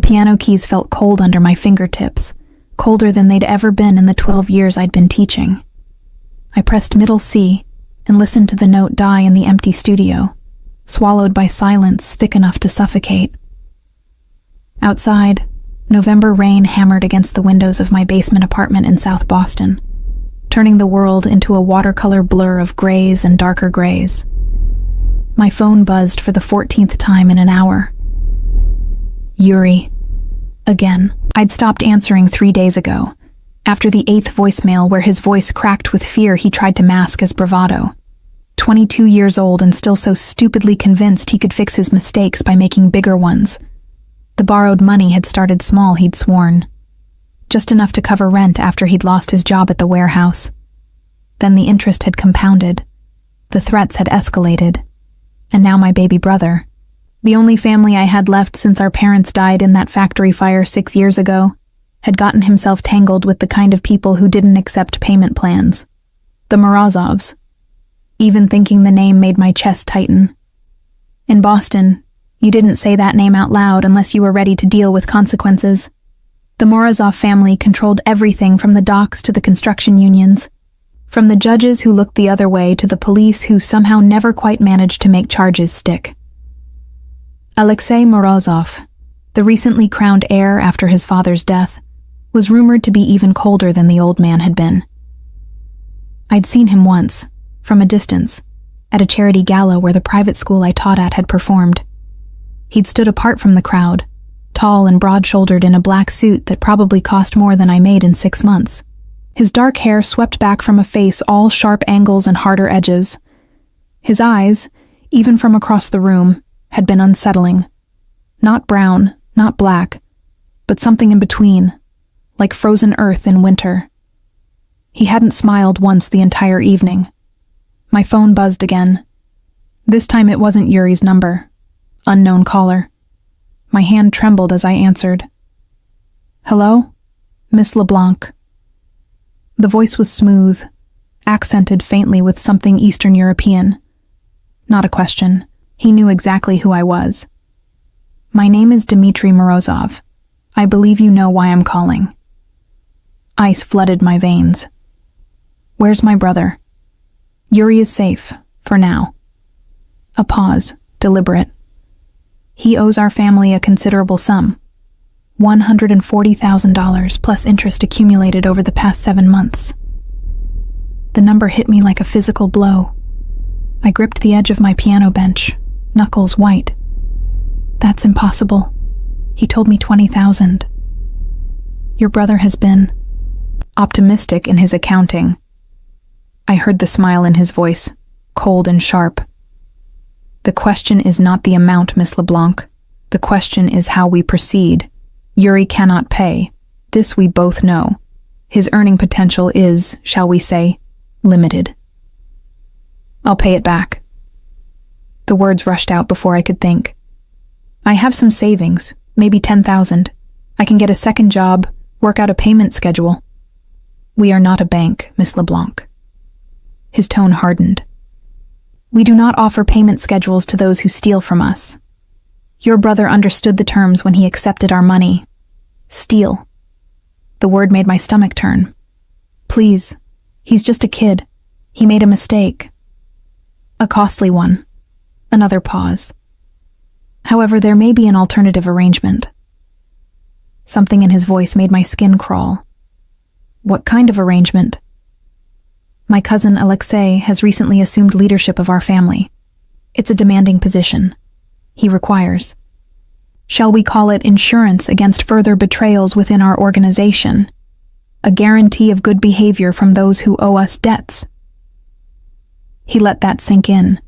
piano keys felt cold under my fingertips, colder than they'd ever been in the 12 years I'd been teaching. I pressed middle C and listened to the note die in the empty studio, swallowed by silence thick enough to suffocate. Outside, November rain hammered against the windows of my basement apartment in South Boston, turning the world into a watercolor blur of grays and darker grays. My phone buzzed for the 14th time in an hour. Yuri. Again. I'd stopped answering 3 days ago. After the 8th voicemail where his voice cracked with fear he tried to mask as bravado. 22 years old and still so stupidly convinced he could fix his mistakes by making bigger ones. The borrowed money had started small, he'd sworn. Just enough to cover rent after he'd lost his job at the warehouse. Then the interest had compounded. The threats had escalated. And now my baby brother, the only family I had left since our parents died in that factory fire 6 years ago, had gotten himself tangled with the kind of people who didn't accept payment plans. The Morozovs. Even thinking the name made my chest tighten. In Boston, you didn't say that name out loud unless you were ready to deal with consequences. The Morozov family controlled everything from the docks to the construction unions, from the judges who looked the other way to the police who somehow never quite managed to make charges stick. Alexei Morozov, the recently crowned heir after his father's death, was rumored to be even colder than the old man had been. I'd seen him once, from a distance, at a charity gala where the private school I taught at had performed. He'd stood apart from the crowd, tall and broad-shouldered in a black suit that probably cost more than I made in 6 months. His dark hair swept back from a face all sharp angles and harder edges. His eyes, even from across the room, had been unsettling. Not brown, not black, but something in between, like frozen earth in winter. He hadn't smiled once the entire evening. My phone buzzed again. This time it wasn't Yuri's number. Unknown caller. My hand trembled as I answered. Hello? Miss LeBlanc. The voice was smooth, accented faintly with something Eastern European. Not a question. He knew exactly who I was. My name is Dmitry Morozov. I believe you know why I'm calling. Ice flooded my veins. Where's my brother? Yuri is safe, for now. A pause, deliberate. He owes our family a considerable sum. $140,000 plus interest accumulated over the past 7 months. The number hit me like a physical blow. I gripped the edge of my piano bench, knuckles white. That's impossible. He told me 20,000. Your brother has been optimistic in his accounting. I heard the smile in his voice, cold and sharp. The question is not the amount, Miss LeBlanc. The question is how we proceed. Yuri cannot pay. This we both know. His earning potential is, shall we say, limited. I'll pay it back. The words rushed out before I could think. I have some savings, maybe 10,000. I can get a second job, work out a payment schedule. We are not a bank, Miss LeBlanc. His tone hardened. We do not offer payment schedules to those who steal from us. Your brother understood the terms when he accepted our money. Steal. The word made my stomach turn. Please, he's just a kid. He made a mistake. A costly one. Another pause. However, there may be an alternative arrangement. Something in his voice made my skin crawl. What kind of arrangement? My cousin Alexei has recently assumed leadership of our family. It's a demanding position. He requires. Shall we call it insurance against further betrayals within our organization? A guarantee of good behavior from those who owe us debts. He let that sink in.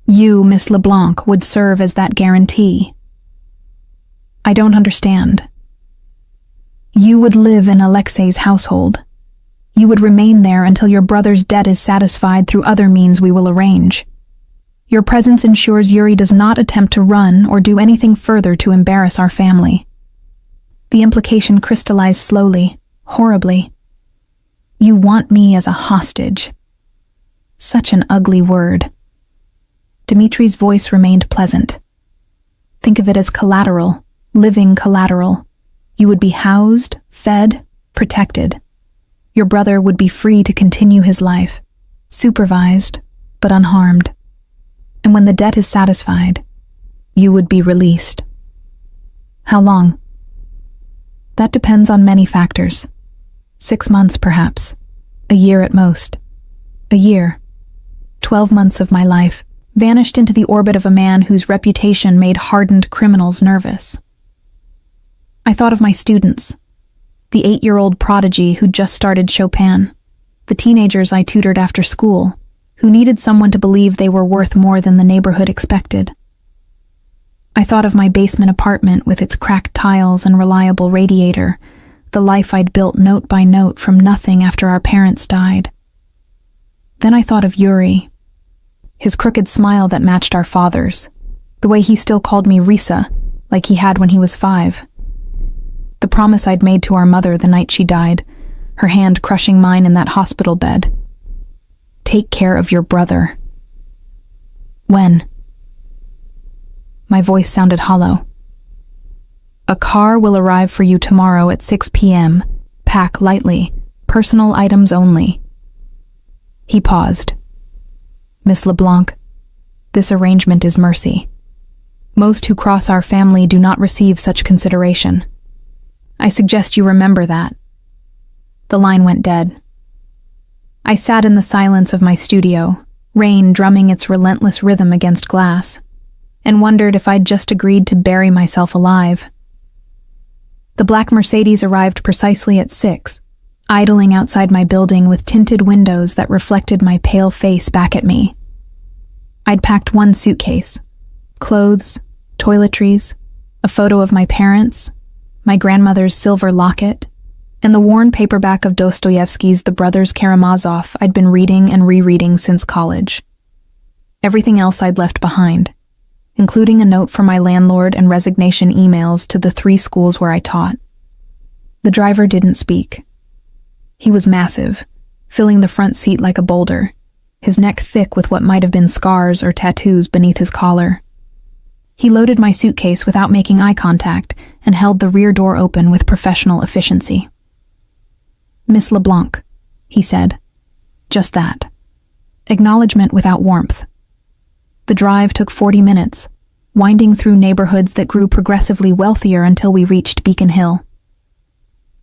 You, Miss LeBlanc, would serve as that guarantee. I don't understand. You would live in Alexei's household. You would remain there until your brother's debt is satisfied through other means we will arrange. Your presence ensures Yuri does not attempt to run or do anything further to embarrass our family. The implication crystallized slowly, horribly. You want me as a hostage. Such an ugly word. Dimitri's voice remained pleasant. Think of it as collateral, living collateral. You would be housed, fed, protected. Your brother would be free to continue his life, supervised, but unharmed. And when the debt is satisfied, you would be released. How long? That depends on many factors. 6 months, perhaps. A year at most. A year. 12 months of my life vanished into the orbit of a man whose reputation made hardened criminals nervous. I thought of my students, the 8-year-old prodigy who just started Chopin, the teenagers I tutored after school, who needed someone to believe they were worth more than the neighborhood expected. I thought of my basement apartment with its cracked tiles and reliable radiator, the life I'd built note by note from nothing after our parents died. Then I thought of Yuri, his crooked smile that matched our father's, the way he still called me Risa, like he had when he was 5. The promise I'd made to our mother the night she died, her hand crushing mine in that hospital bed. Take care of your brother. When? My voice sounded hollow. A car will arrive for you tomorrow at 6 p.m. Pack lightly. Personal items only. He paused. Miss LeBlanc, this arrangement is mercy. Most who cross our family do not receive such consideration. I suggest you remember that. The line went dead. I sat in the silence of my studio, rain drumming its relentless rhythm against glass, and wondered if I'd just agreed to bury myself alive. The black Mercedes arrived precisely at 6, idling outside my building with tinted windows that reflected my pale face back at me. I'd packed 1 suitcase, clothes, toiletries, a photo of my parents, my grandmother's silver locket, and the worn paperback of Dostoevsky's The Brothers Karamazov I'd been reading and rereading since college. Everything else I'd left behind, including a note from my landlord and resignation emails to the 3 schools where I taught. The driver didn't speak. He was massive, filling the front seat like a boulder, his neck thick with what might have been scars or tattoos beneath his collar. He loaded my suitcase without making eye contact and held the rear door open with professional efficiency. Miss LeBlanc, he said. Just that. Acknowledgement without warmth. The drive took 40 minutes, winding through neighborhoods that grew progressively wealthier until we reached Beacon Hill.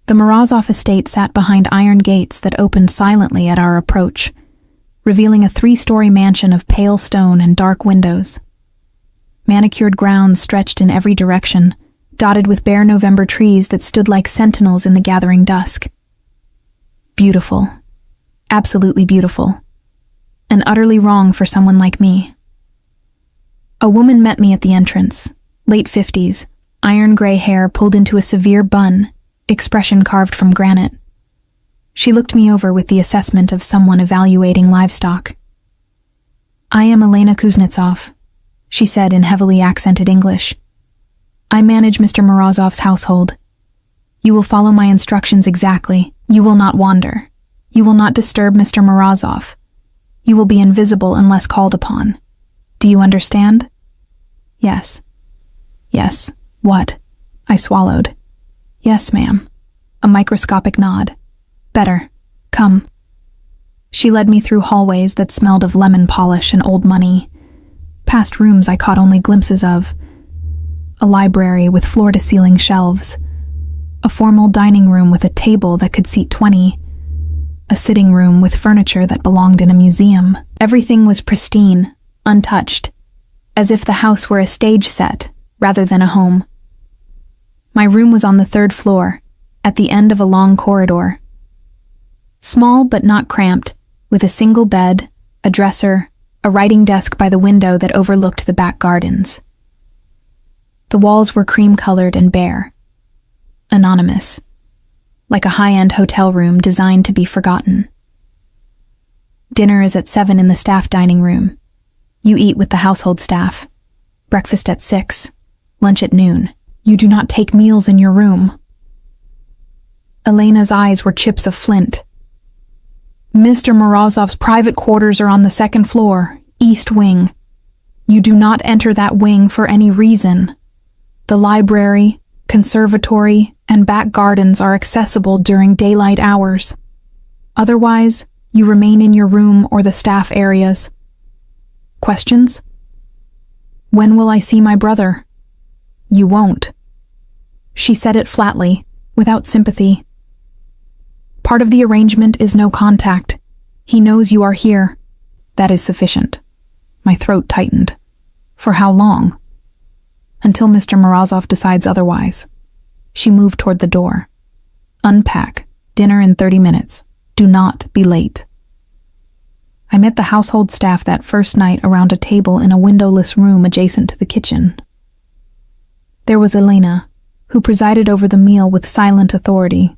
The Morozov estate sat behind iron gates that opened silently at our approach, revealing a 3-story mansion of pale stone and dark windows. Manicured grounds stretched in every direction, dotted with bare November trees that stood like sentinels in the gathering dusk. Beautiful. Absolutely beautiful. And utterly wrong for someone like me. A woman met me at the entrance, late 50s, iron gray hair pulled into a severe bun, expression carved from granite. She looked me over with the assessment of someone evaluating livestock. I am Elena Kuznetsov, she said in heavily accented English. I manage Mr. Morozov's household. You will follow my instructions exactly. You will not wander. You will not disturb Mr. Morozov. You will be invisible unless called upon. Do you understand? Yes. Yes. What? I swallowed. Yes, ma'am. A microscopic nod. Better. Come. She led me through hallways that smelled of lemon polish and old money, past rooms I caught only glimpses of, a library with floor-to-ceiling shelves, a formal dining room with a table that could seat 20, a sitting room with furniture that belonged in a museum. Everything was pristine, untouched, as if the house were a stage set rather than a home. My room was on the 3rd floor, at the end of a long corridor. Small but not cramped, with a single bed, a dresser, a writing desk by the window that overlooked the back gardens. The walls were cream-colored and bare. Anonymous. Like a high-end hotel room designed to be forgotten. Dinner is at 7 in the staff dining room. You eat with the household staff. Breakfast at 6. Lunch at noon. You do not take meals in your room. Elena's eyes were chips of flint. Mr. Morozov's private quarters are on the 2nd floor, east wing. You do not enter that wing for any reason. The library, conservatory, and back gardens are accessible during daylight hours. Otherwise, you remain in your room or the staff areas. Questions? When will I see my brother? You won't. She said it flatly, without sympathy. Part of the arrangement is no contact. He knows you are here. That is sufficient. My throat tightened. For how long? Until Mr. Morozov decides otherwise. She moved toward the door. Unpack. Dinner in 30 minutes. Do not be late. I met the household staff that first night around a table in a windowless room adjacent to the kitchen. There was Elena, who presided over the meal with silent authority.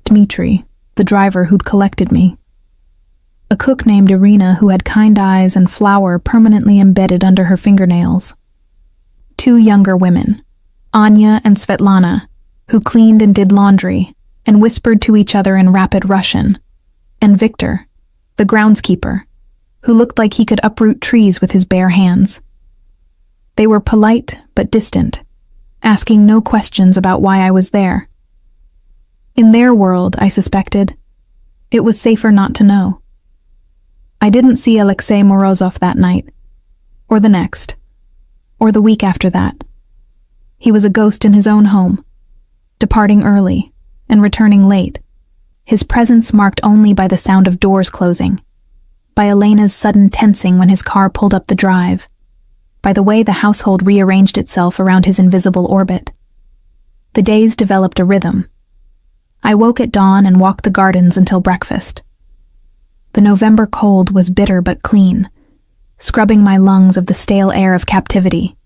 Dmitri, the driver who'd collected me. A cook named Irina who had kind eyes and flour permanently embedded under her fingernails. 2 younger women, Anya and Svetlana, who cleaned and did laundry and whispered to each other in rapid Russian, and Victor, the groundskeeper, who looked like he could uproot trees with his bare hands. They were polite but distant, asking no questions about why I was there. In their world, I suspected, it was safer not to know. I didn't see Alexei Morozov that night, or the next, or the week after that. He was a ghost in his own home, departing early and returning late, his presence marked only by the sound of doors closing, by Elena's sudden tensing when his car pulled up the drive, by the way the household rearranged itself around his invisible orbit. The days developed a rhythm. I woke at dawn and walked the gardens until breakfast. The November cold was bitter but clean, scrubbing my lungs of the stale air of captivity.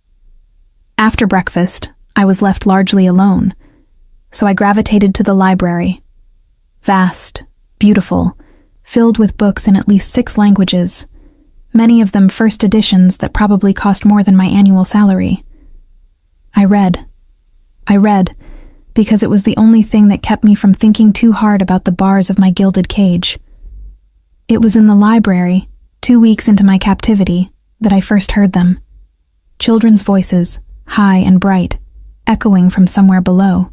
After breakfast, I was left largely alone, so I gravitated to the library. Vast, beautiful, filled with books in at least 6 languages, many of them first editions that probably cost more than my annual salary. I read because it was the only thing that kept me from thinking too hard about the bars of my gilded cage. It was in the library, 2 weeks into my captivity, that I first heard them. Children's voices, high and bright, echoing from somewhere below.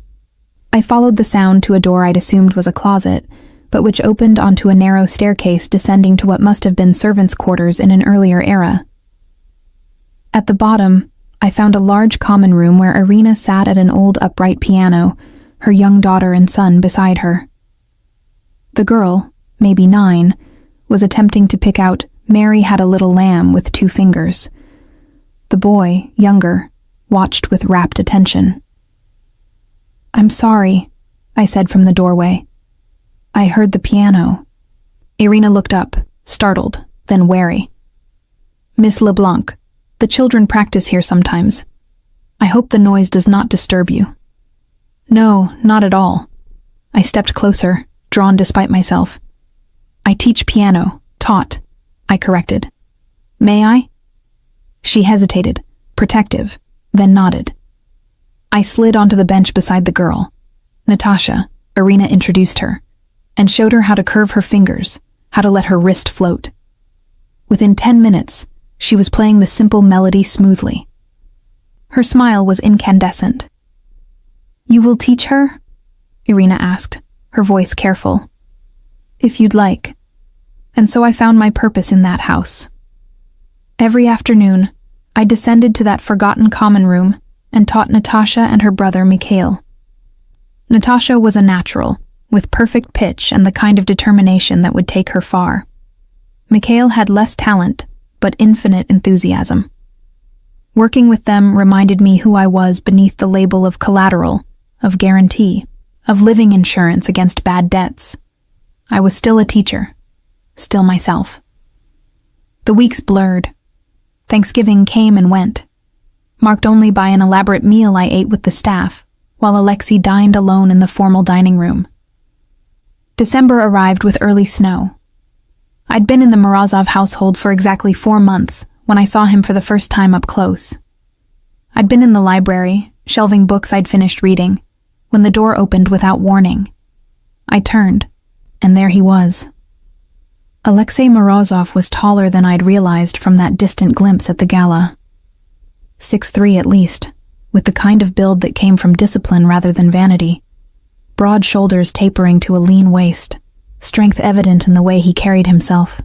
I followed the sound to a door I'd assumed was a closet, but which opened onto a narrow staircase descending to what must have been servants' quarters in an earlier era. At the bottom, I found a large common room where Irina sat at an old upright piano, her young daughter and son beside her. The girl, maybe 9, was attempting to pick out "Mary Had a Little Lamb" with 2 fingers. The boy, younger, watched with rapt attention. "I'm sorry," I said from the doorway. "I heard the piano." Irina looked up, startled, then wary. "Miss LeBlanc, the children practice here sometimes. I hope the noise does not disturb you." "No, not at all." I stepped closer, drawn despite myself. "I teach piano, taught," I corrected. "May I?" She hesitated, protective, then nodded. I slid onto the bench beside the girl. Natasha, Irina introduced her, and showed her how to curve her fingers, how to let her wrist float. Within 10 minutes, she was playing the simple melody smoothly. Her smile was incandescent. "You will teach her?" Irina asked, her voice careful. "If you'd like." And so I found my purpose in that house. Every afternoon, I descended to that forgotten common room and taught Natasha and her brother Mikhail. Natasha was a natural, with perfect pitch and the kind of determination that would take her far. Mikhail had less talent, but infinite enthusiasm. Working with them reminded me who I was beneath the label of collateral, of guarantee, of living insurance against bad debts. I was still a teacher, still myself. The weeks blurred. Thanksgiving came and went, marked only by an elaborate meal I ate with the staff, while Alexei dined alone in the formal dining room. December arrived with early snow. I'd been in the Morozov household for exactly 4 months when I saw him for the first time up close. I'd been in the library, shelving books I'd finished reading, when the door opened without warning. I turned, and there he was. Alexei Morozov was taller than I'd realized from that distant glimpse at the gala. 6'3" at least, with the kind of build that came from discipline rather than vanity. Broad shoulders tapering to a lean waist, strength evident in the way he carried himself.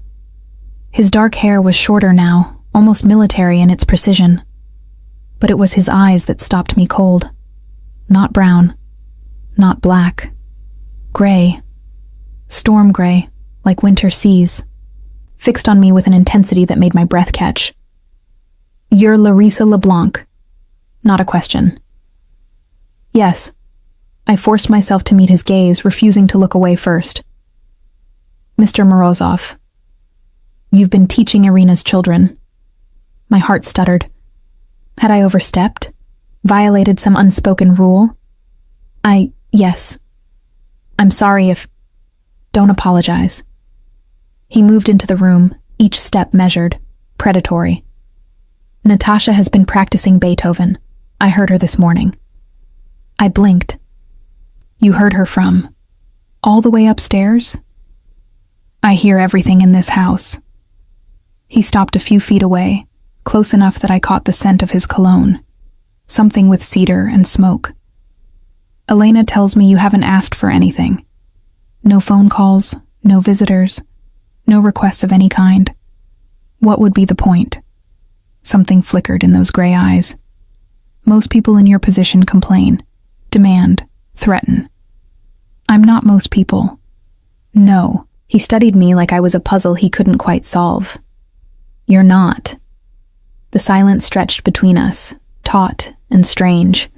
His dark hair was shorter now, almost military in its precision. But it was his eyes that stopped me cold. Not brown, not black. Gray. Storm gray, like winter seas. Fixed on me with an intensity that made my breath catch. "You're Larissa LeBlanc." Not a question. Yes. I forced myself to meet his gaze, refusing to look away first. "Mr. Morozov, you've been teaching Irina's children." My heart stuttered. Had I overstepped? Violated some unspoken rule? Yes. "I'm sorry if..." "Don't apologize." He moved into the room, each step measured, predatory. "Natasha has been practicing Beethoven. I heard her this morning." I blinked. "You heard her from all the way upstairs?" "I hear everything in this house." He stopped a few feet away, close enough that I caught the scent of his cologne, something with cedar and smoke. "Elena tells me you haven't asked for anything. No phone calls, no visitors, no requests of any kind. What would be the point?" Something flickered in those gray eyes. "Most people in your position complain, demand, threaten. I'm not most people." "No." He studied me like I was a puzzle he couldn't quite solve. "You're not." The silence stretched between us, taut and strange.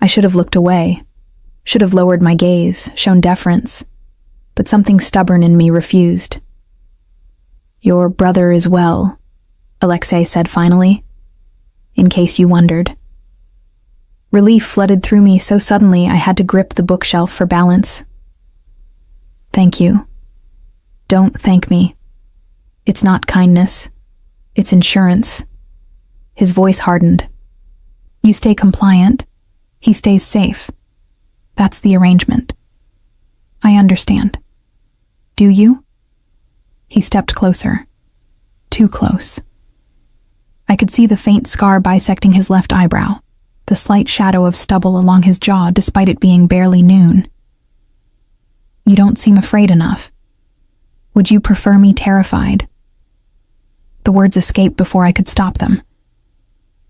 I should have looked away, should have lowered my gaze, shown deference, but something stubborn in me refused. "Your brother is well," Alexei said finally, "in case you wondered." Relief flooded through me so suddenly I had to grip the bookshelf for balance. "Thank you." "Don't thank me. It's not kindness. It's insurance." His voice hardened. "You stay compliant. He stays safe. That's the arrangement." "I understand." "Do you?" He stepped closer. Too close. I could see the faint scar bisecting his left eyebrow, the slight shadow of stubble along his jaw despite it being barely noon. "You don't seem afraid enough. Would you prefer me terrified?" The words escaped before I could stop them.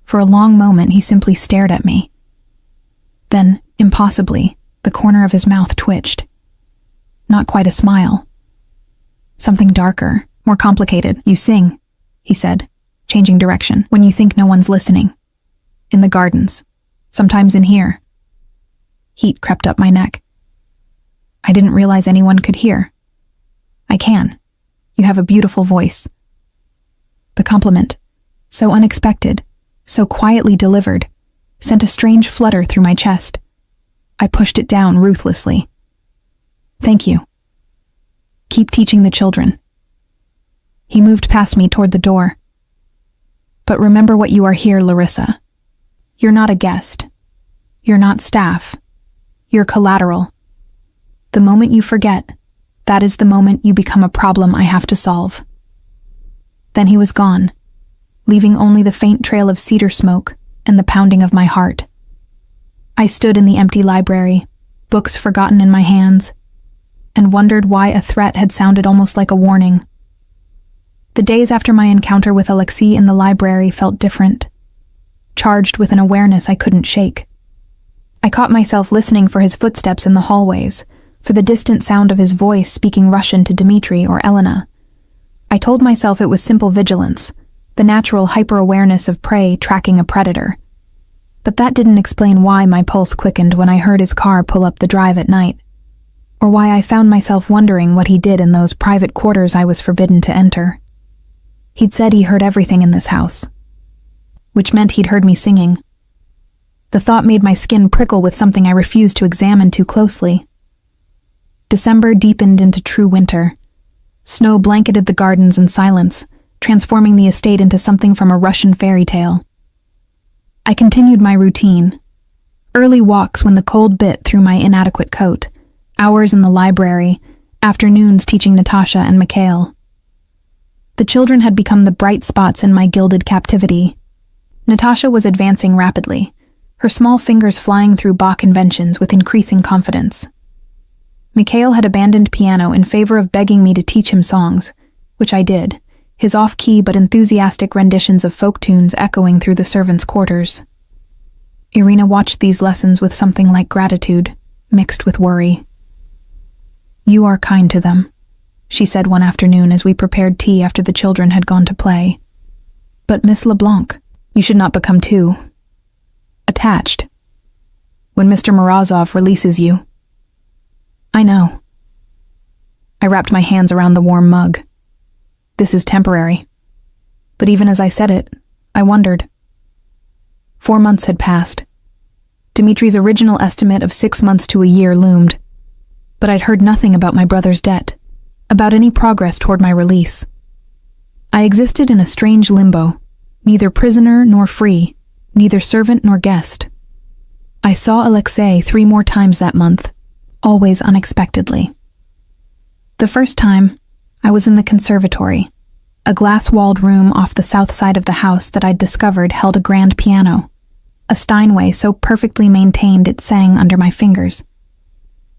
For a long moment he simply stared at me. Then, impossibly, the corner of his mouth twitched. Not quite a smile. Something darker, more complicated. "You sing," he said, changing direction, "when you think no one's listening. In the gardens. Sometimes in here." Heat crept up my neck. "I didn't realize anyone could hear." "I can. You have a beautiful voice." The compliment, so unexpected, so quietly delivered, sent a strange flutter through my chest. I pushed it down ruthlessly. "Thank you. Keep teaching the children." He moved past me toward the door. "But remember what you are here, Larissa. You're not a guest. You're not staff. You're collateral. The moment you forget, that is the moment you become a problem I have to solve." Then he was gone, leaving only the faint trail of cedar smoke and the pounding of my heart. I stood in the empty library, books forgotten in my hands, and wondered why a threat had sounded almost like a warning. The days after my encounter with Alexei in the library felt different, charged with an awareness I couldn't shake. I caught myself listening for his footsteps in the hallways, for the distant sound of his voice speaking Russian to Dmitri or Elena. I told myself it was simple vigilance, the natural hyper-awareness of prey tracking a predator. But that didn't explain why my pulse quickened when I heard his car pull up the drive at night, or why I found myself wondering what he did in those private quarters I was forbidden to enter. He'd said he heard everything in this house, which meant he'd heard me singing. The thought made my skin prickle with something I refused to examine too closely. December deepened into true winter. Snow blanketed the gardens in silence, transforming the estate into something from a Russian fairy tale. I continued my routine. Early walks when the cold bit through my inadequate coat, hours in the library, afternoons teaching Natasha and Mikhail. The children had become the bright spots in my gilded captivity. Natasha was advancing rapidly, her small fingers flying through Bach inventions with increasing confidence. Mikhail had abandoned piano in favor of begging me to teach him songs, which I did, his off-key but enthusiastic renditions of folk tunes echoing through the servants' quarters. Irina watched these lessons with something like gratitude, mixed with worry. "You are kind to them," she said one afternoon as we prepared tea after the children had gone to play. "But Miss LeBlanc, you should not become too attached. When Mr. Morozov releases you—" "I know." I wrapped my hands around the warm mug. "This is temporary." But even as I said it, I wondered. 4 months had passed. Dimitri's original estimate of 6 months to a year loomed. But I'd heard nothing about my brother's debt, about any progress toward my release. I existed in a strange limbo, neither prisoner nor free, neither servant nor guest. I saw Alexei 3 more times that month, always unexpectedly. The first time, I was in the conservatory, a glass-walled room off the south side of the house that I'd discovered held a grand piano, a Steinway so perfectly maintained it sang under my fingers.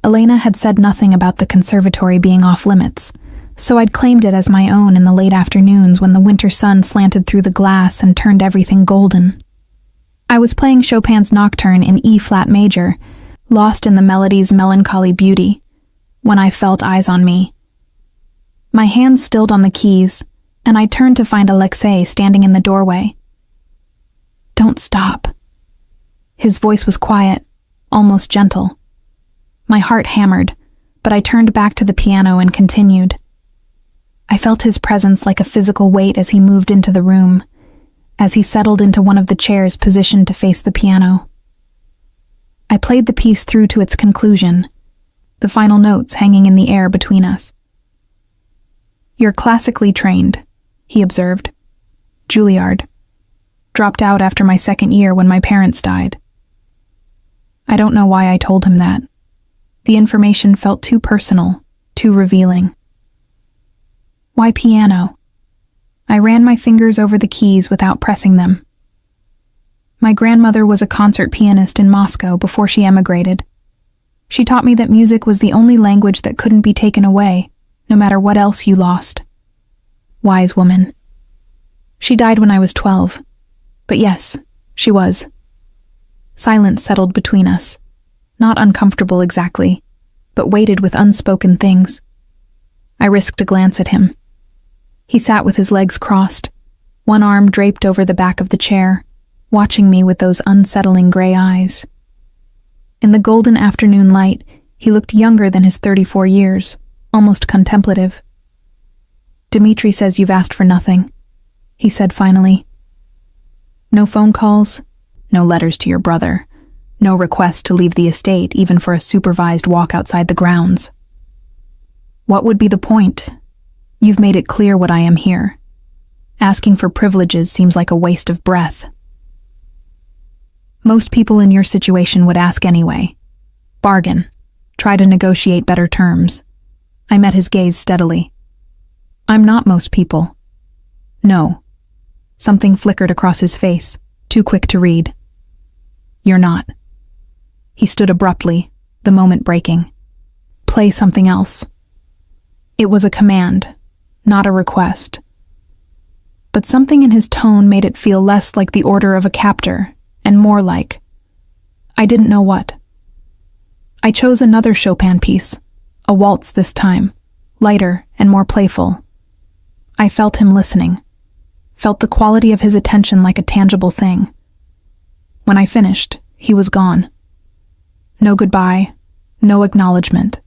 Elena had said nothing about the conservatory being off-limits, so I'd claimed it as my own in the late afternoons when the winter sun slanted through the glass and turned everything golden. I was playing Chopin's Nocturne in E-flat major, lost in the melody's melancholy beauty, when I felt eyes on me. My hands stilled on the keys, and I turned to find Alexei standing in the doorway. "Don't stop." His voice was quiet, almost gentle. My heart hammered, but I turned back to the piano and continued. I felt his presence like a physical weight as he moved into the room, as he settled into one of the chairs positioned to face the piano. I played the piece through to its conclusion, the final notes hanging in the air between us. "You're classically trained," he observed. "Juilliard. Dropped out after my 2nd year when my parents died." I don't know why I told him that. The information felt too personal, too revealing. "Why piano?" I ran my fingers over the keys without pressing them. My grandmother was a concert pianist in Moscow before she emigrated. She taught me that music was the only language that couldn't be taken away, no matter what else you lost. Wise woman. She died when I was 12. But yes, she was. Silence settled between us. Not uncomfortable exactly, but weighted with unspoken things. I risked a glance at him. He sat with his legs crossed, one arm draped over the back of the chair, watching me with those unsettling gray eyes. In the golden afternoon light, he looked younger than his 34 years, almost contemplative. "Dimitri says you've asked for nothing," he said finally. "No phone calls, no letters to your brother, no request to leave the estate even for a supervised walk outside the grounds. What would be the point? You've made it clear what I am here. Asking for privileges seems like a waste of breath. Most people in your situation would ask anyway. Bargain. Try to negotiate better terms." I met his gaze steadily. "I'm not most people." "No." Something flickered across his face, too quick to read. "You're not." He stood abruptly, the moment breaking. "Play something else." It was a command, not a request. But something in his tone made it feel less like the order of a captor, and more like, I didn't know what. I chose another Chopin piece, a waltz this time, lighter and more playful. I felt him listening, felt the quality of his attention like a tangible thing. When I finished, he was gone. No goodbye, no acknowledgement.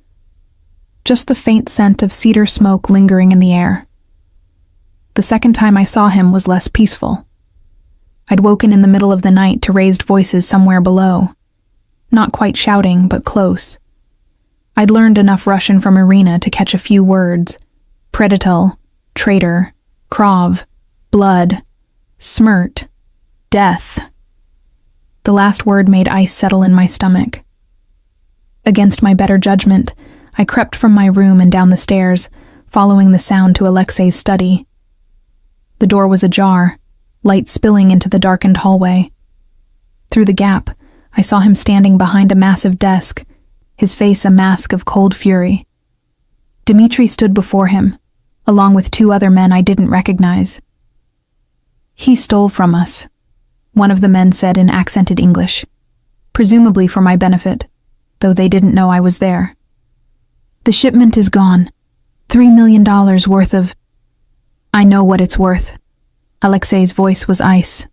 Just the faint scent of cedar smoke lingering in the air. The second time I saw him was less peaceful. I'd woken in the middle of the night to raised voices somewhere below. Not quite shouting, but close. I'd learned enough Russian from Irina to catch a few words. Predital, traitor, krov, blood, smirt, death. The last word made ice settle in my stomach. Against my better judgment, I crept from my room and down the stairs, following the sound to Alexei's study. The door was ajar, light spilling into the darkened hallway. Through the gap, I saw him standing behind a massive desk, his face a mask of cold fury. Dmitri stood before him, along with 2 other men I didn't recognize. "He stole from us," one of the men said in accented English, presumably for my benefit, though they didn't know I was there. "The shipment is gone. $3 million worth of—" "I know what it's worth." Alexei's voice was ice.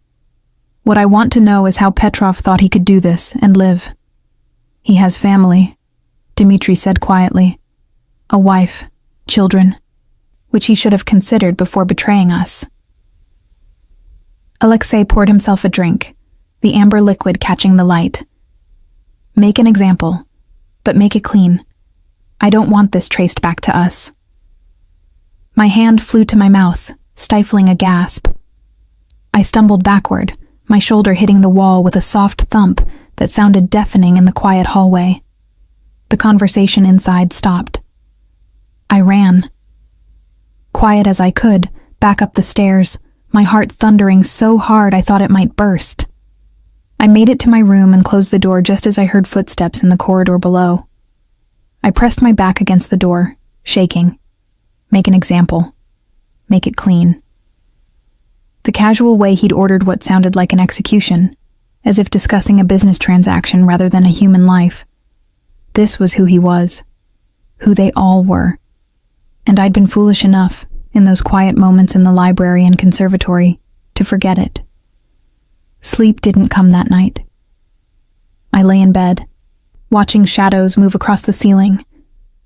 "What I want to know is how Petrov thought he could do this and live." "He has family," Dmitri said quietly. "A wife, children, which he should have considered before betraying us." Alexei poured himself a drink, the amber liquid catching the light. "Make an example, but make it clean. I don't want this traced back to us." My hand flew to my mouth, stifling a gasp. I stumbled backward, my shoulder hitting the wall with a soft thump that sounded deafening in the quiet hallway. The conversation inside stopped. I ran. Quiet as I could, back up the stairs, my heart thundering so hard I thought it might burst. I made it to my room and closed the door just as I heard footsteps in the corridor below. I pressed my back against the door, shaking. Make an example. Make it clean. The casual way he'd ordered what sounded like an execution, as if discussing a business transaction rather than a human life. This was who he was, who they all were. And I'd been foolish enough, in those quiet moments in the library and conservatory, to forget it. Sleep didn't come that night. I lay in bed, watching shadows move across the ceiling,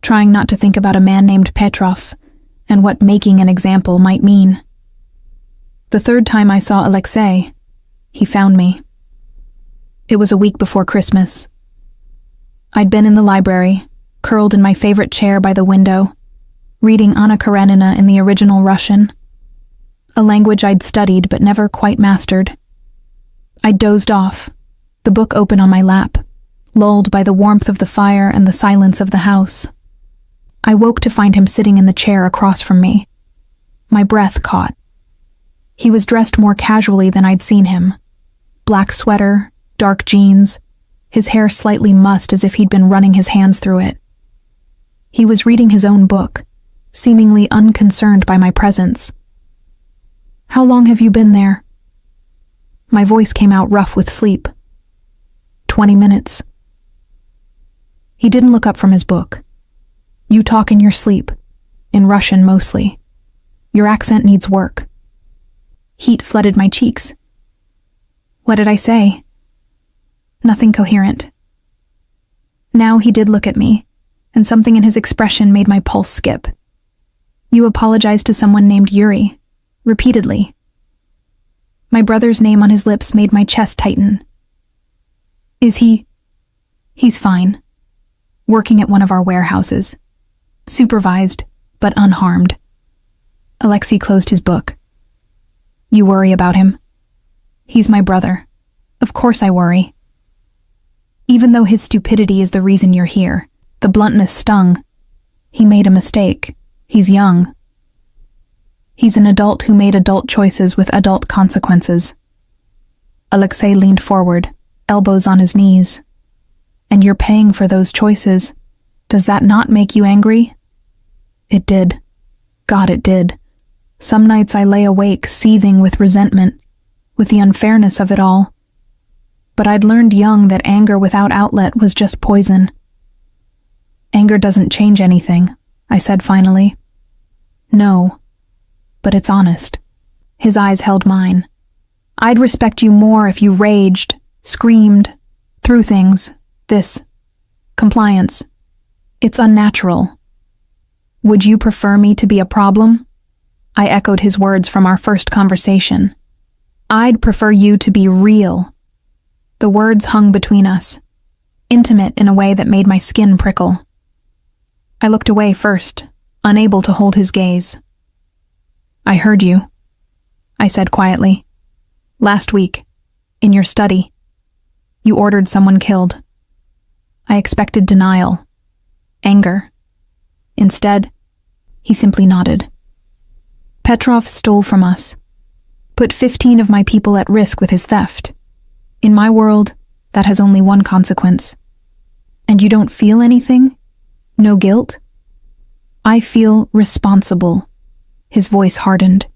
trying not to think about a man named Petrov and what making an example might mean. The 3rd time I saw Alexei, he found me. It was a week before Christmas. I'd been in the library, curled in my favorite chair by the window, reading Anna Karenina in the original Russian, a language I'd studied but never quite mastered. I dozed off, the book open on my lap, lulled by the warmth of the fire and the silence of the house. I woke to find him sitting in the chair across from me. My breath caught. He was dressed more casually than I'd seen him. Black sweater, dark jeans, his hair slightly mussed as if he'd been running his hands through it. He was reading his own book, seemingly unconcerned by my presence. "How long have you been there?" My voice came out rough with sleep. 20 minutes. He didn't look up from his book. "You talk in your sleep, in Russian mostly. Your accent needs work." Heat flooded my cheeks. What did I say? Nothing coherent. Now he did look at me, and something in his expression made my pulse skip. "You apologized to someone named Yuri, repeatedly." My brother's name on his lips made my chest tighten. "Is he?" "He's fine. Working at one of our warehouses. Supervised, but unharmed." Alexei closed his book. "You worry about him?" "He's my brother. Of course I worry. Even though his stupidity is the reason you're here, the bluntness stung. He made a mistake. He's young. He's an adult who made adult choices with adult consequences." Alexei leaned forward, elbows on his knees. "And you're paying for those choices. Does that not make you angry?" It did. God, it did. Some nights I lay awake, seething with resentment, with the unfairness of it all. But I'd learned young that anger without outlet was just poison. "Anger doesn't change anything," I said finally. "No, but it's honest." His eyes held mine. "I'd respect you more if you raged, screamed, threw things. This. Compliance. It's unnatural. Would you prefer me to be a problem?" I echoed his words from our first conversation. "I'd prefer you to be real." The words hung between us, intimate in a way that made my skin prickle. I looked away first, unable to hold his gaze. "I heard you," I said quietly. "Last week, in your study, you ordered someone killed." I expected denial, anger. Instead, he simply nodded. "Petrov stole from us, put 15 of my people at risk with his theft. In my world, That has only one consequence. And you don't feel anything? No guilt? I feel responsible. His voice hardened.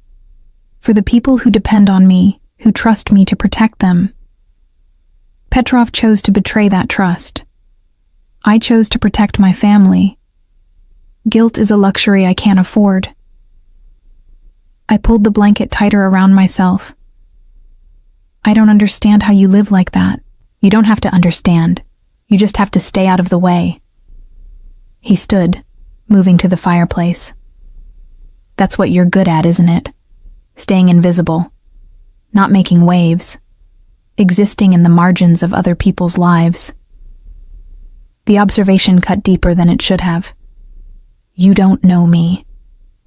For the people who depend on me, who trust me to protect them. Petrov chose to betray that trust. I chose to protect my family. Guilt is a luxury I can't afford. I pulled the blanket tighter around myself. I don't understand how you live like that. You don't have to understand. You just have to stay out of the way. He stood, moving to the fireplace. That's what you're good at, isn't it? Staying invisible. Not making waves. Existing in the margins of other people's lives. The observation cut deeper than it should have. You don't know me.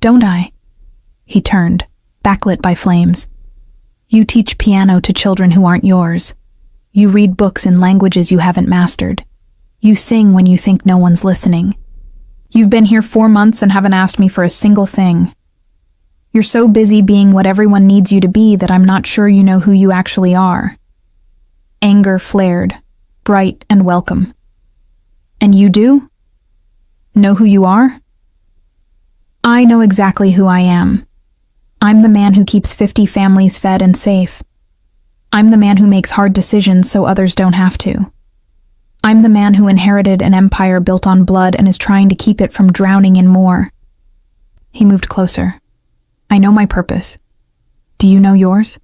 Don't I? He turned, backlit by flames. You teach piano to children who aren't yours. You read books in languages you haven't mastered. You sing when you think no one's listening. You've been here 4 months and haven't asked me for a single thing. You're so busy being what everyone needs you to be that I'm not sure you know who you actually are. Anger flared, bright and welcome. And you do? Know who you are? I know exactly who I am. I'm the man who keeps 50 families fed and safe. I'm the man who makes hard decisions so others don't have to. I'm the man who inherited an empire built on blood and is trying to keep it from drowning in more. He moved closer. I know my purpose. Do you know yours?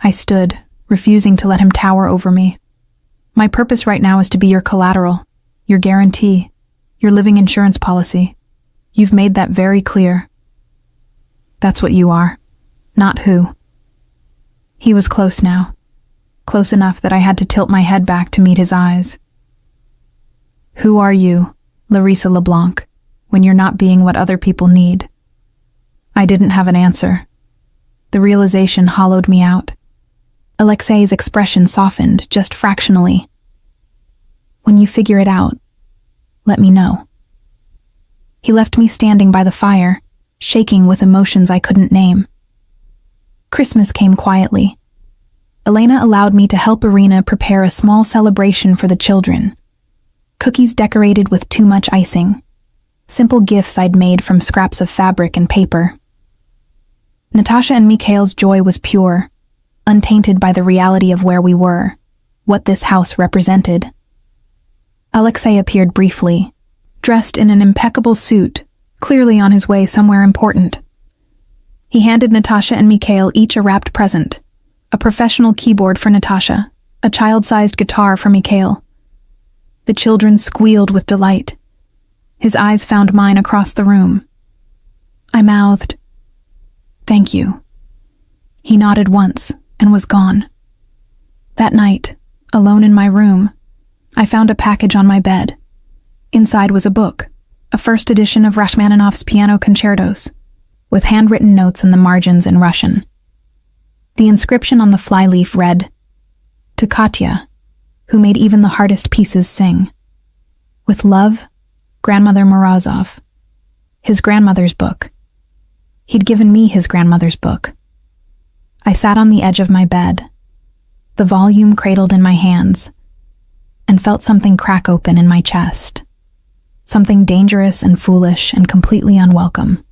I stood, refusing to let him tower over me. My purpose right now is to be your collateral, your guarantee, your living insurance policy. You've made that very clear. That's what you are, not who. He was close now, close enough that I had to tilt my head back to meet his eyes. Who are you, Larissa LeBlanc, when you're not being what other people need? I didn't have an answer. The realization hollowed me out. Alexei's expression softened, just fractionally. When you figure it out, let me know. He left me standing by the fire, shaking with emotions I couldn't name. Christmas came quietly. Elena allowed me to help Irina prepare a small celebration for the children. Cookies decorated with too much icing. Simple gifts I'd made from scraps of fabric and paper. Natasha and Mikhail's joy was pure, untainted by the reality of where we were, what this house represented. Alexei appeared briefly, dressed in an impeccable suit, clearly on his way somewhere important. He handed Natasha and Mikhail each a wrapped present, a professional keyboard for Natasha, a child-sized guitar for Mikhail. The children squealed with delight. His eyes found mine across the room. I mouthed, "Thank you." He nodded once and was gone. That night, alone in my room, I found a package on my bed. Inside was a book, a first edition of Rachmaninoff's piano concertos, with handwritten notes in the margins in Russian. The inscription on the flyleaf read, "To Katya, who made even the hardest pieces sing. With love, Grandmother Morozov." His grandmother's book. He'd given me his grandmother's book. I sat on the edge of my bed, the volume cradled in my hands, and felt something crack open in my chest. Something dangerous and foolish and completely unwelcome.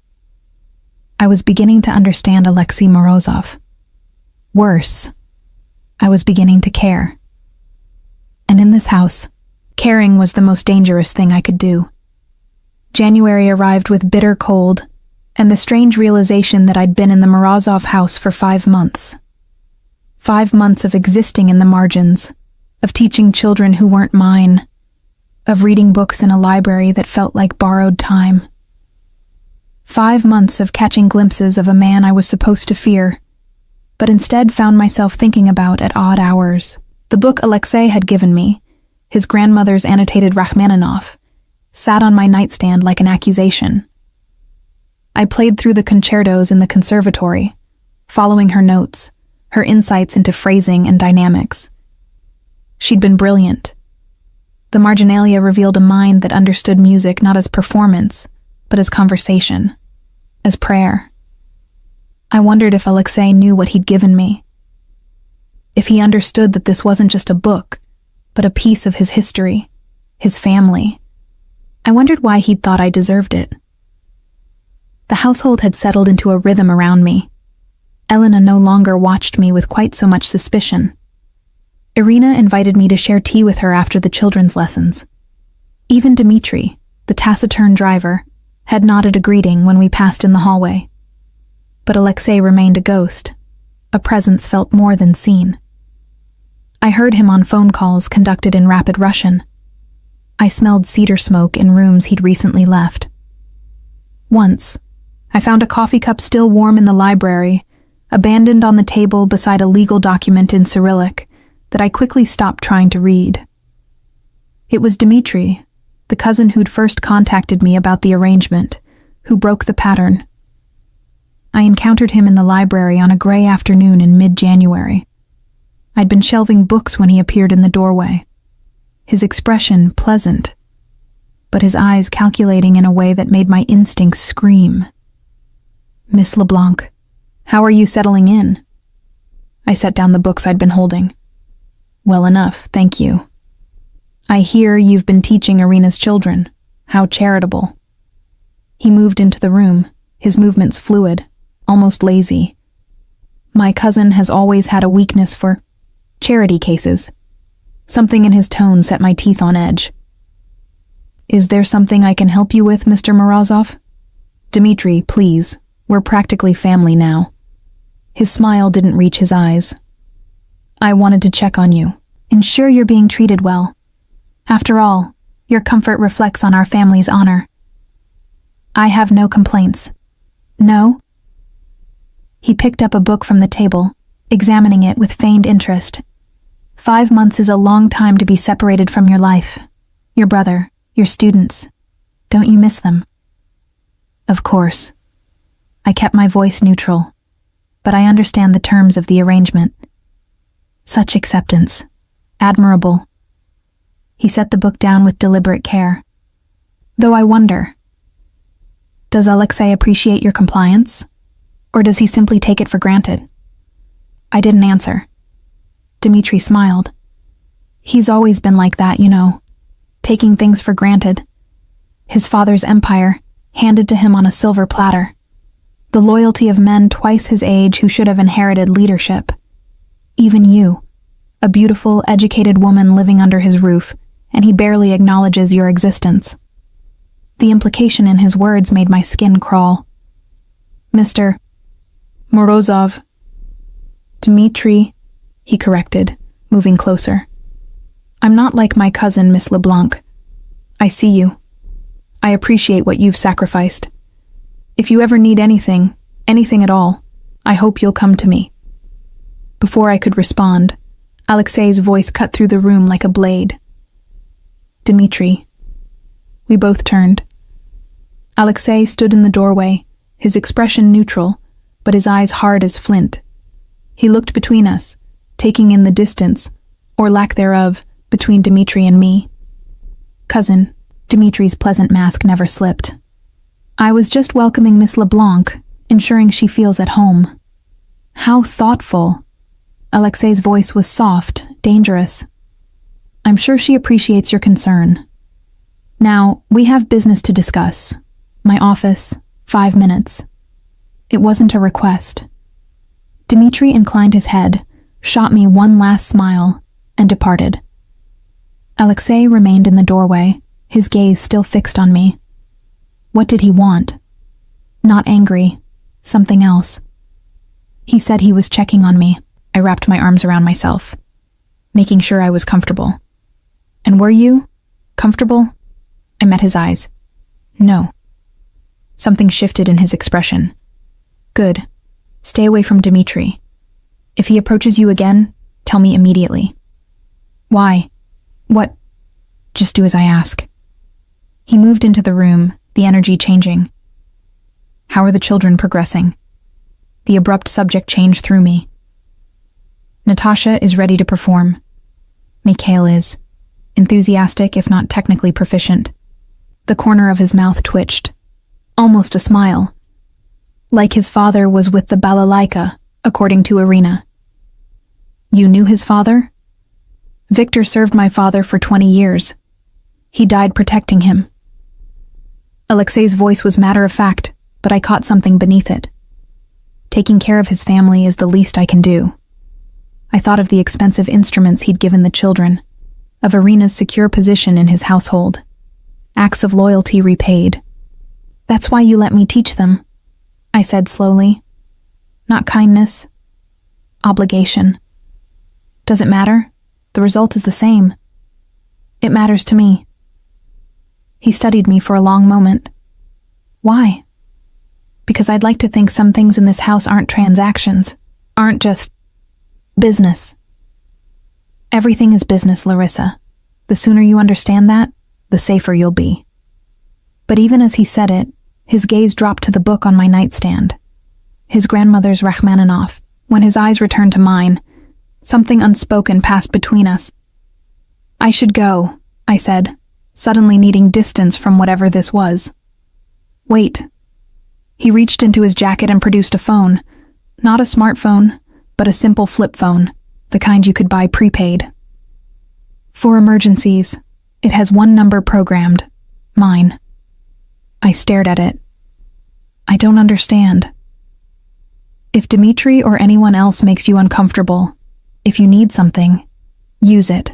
I was beginning to understand Alexei Morozov. Worse, I was beginning to care. And in this house, caring was the most dangerous thing I could do. January arrived with bitter cold, and the strange realization that I'd been in the Morozov house for 5 months. 5 months of existing in the margins, of teaching children who weren't mine, of reading books in a library that felt like borrowed time. 5 months of catching glimpses of a man I was supposed to fear, but instead found myself thinking about at odd hours. The book Alexei had given me, his grandmother's annotated Rachmaninoff, sat on my nightstand like an accusation. I played through the concertos in the conservatory, following her notes, her insights into phrasing and dynamics. She'd been brilliant. The marginalia revealed a mind that understood music not as performance, but as conversation, as prayer. I wondered if Alexei knew what he'd given me. If he understood that this wasn't just a book, but a piece of his history, his family. I wondered why he'd thought I deserved it. The household had settled into a rhythm around me. Elena no longer watched me with quite so much suspicion. Irina invited me to share tea with her after the children's lessons. Even Dmitri, the taciturn driver, had nodded a greeting when we passed in the hallway. But Alexei remained a ghost, a presence felt more than seen. I heard him on phone calls conducted in rapid Russian. I smelled cedar smoke in rooms he'd recently left. Once, I found a coffee cup still warm in the library, abandoned on the table beside a legal document in Cyrillic that I quickly stopped trying to read. It was Dmitri, the cousin who'd first contacted me about the arrangement, who broke the pattern. I encountered him in the library on a gray afternoon in mid-January. I'd been shelving books when he appeared in the doorway, his expression pleasant, but his eyes calculating in a way that made my instincts scream. "Miss LeBlanc, how are you settling in?" I set down the books I'd been holding. "Well enough, thank you. I hear you've been teaching Irina's children. How charitable." He moved into the room, his movements fluid, almost lazy. My cousin has always had a weakness for charity cases. Something in his tone set my teeth on edge. "Is there something I can help you with, Mr. Morozov?" "Dmitri, please. We're practically family now." His smile didn't reach his eyes. "I wanted to check on you, ensure you're being treated well. After all, your comfort reflects on our family's honor." "I have no complaints." "No?" He picked up a book from the table, examining it with feigned interest. 5 months is a long time to be separated from your life, your brother, your students. Don't you miss them?" "Of course." I kept my voice neutral, but I understand the terms of the arrangement. Such acceptance. Admirable. He set the book down with deliberate care. Though I wonder, does Alexei appreciate your compliance? Or does he simply take it for granted? I didn't answer. Dmitri smiled. He's always been like that, you know, taking things for granted. His father's empire, handed to him on a silver platter. The loyalty of men twice his age who should have inherited leadership. Even you, a beautiful, educated woman living under his roof, and he barely acknowledges your existence. The implication in his words made my skin crawl. "Mr. Morozov." "Dmitri," he corrected, moving closer. "I'm not like my cousin, Miss LeBlanc. I see you. I appreciate what you've sacrificed. If you ever need anything at all, I hope you'll come to me." Before I could respond, Alexei's voice cut through the room like a blade. "Dmitri." We both turned. Alexei stood in the doorway, his expression neutral, but his eyes hard as flint. He looked between us, taking in the distance, or lack thereof, between Dmitri and me. "Cousin," Dmitri's pleasant mask never slipped. "I was just welcoming Miss LeBlanc, ensuring she feels at home." "How thoughtful." Alexei's voice was soft, dangerous. "I'm sure she appreciates your concern. Now, we have business to discuss. My office, 5 minutes." It wasn't a request. Dmitri inclined his head, shot me one last smile, and departed. Alexei remained in the doorway, his gaze still fixed on me. What did he want? Not angry, something else. He said he was checking on me. I wrapped my arms around myself, making sure I was comfortable. "And were you? Comfortable?" I met his eyes. "No." Something shifted in his expression. "Good. Stay away from Dmitri. If he approaches you again, tell me immediately." "Why? What?" "Just do as I ask." He moved into the room, the energy changing. "How are the children progressing?" The abrupt subject change threw me. "Natasha is ready to perform. Mikhail is. Enthusiastic, if not technically proficient." The corner of his mouth twitched. Almost a smile. Like his father was with the balalaika, according to Irina. You knew his father? Victor served my father for 20 years. He died protecting him. Alexei's voice was matter-of-fact, but I caught something beneath it. Taking care of his family is the least I can do. I thought of the expensive instruments he'd given the children, of Irina's secure position in his household. Acts of loyalty repaid. That's why you let me teach them, I said slowly. Not kindness. Obligation. Does it matter? The result is the same. It matters to me. He studied me for a long moment. Why? Because I'd like to think some things in this house aren't transactions, aren't just business. Everything is business, Larissa. The sooner you understand that, the safer you'll be. But even as he said it, his gaze dropped to the book on my nightstand. His grandmother's Rachmaninoff. When his eyes returned to mine, something unspoken passed between us. I should go, I said, suddenly needing distance from whatever this was. Wait. He reached into his jacket and produced a phone. Not a smartphone, but a simple flip phone, the kind you could buy prepaid. For emergencies, it has one number programmed. Mine. I stared at it. I don't understand. If Dmitri or anyone else makes you uncomfortable, if you need something, use it.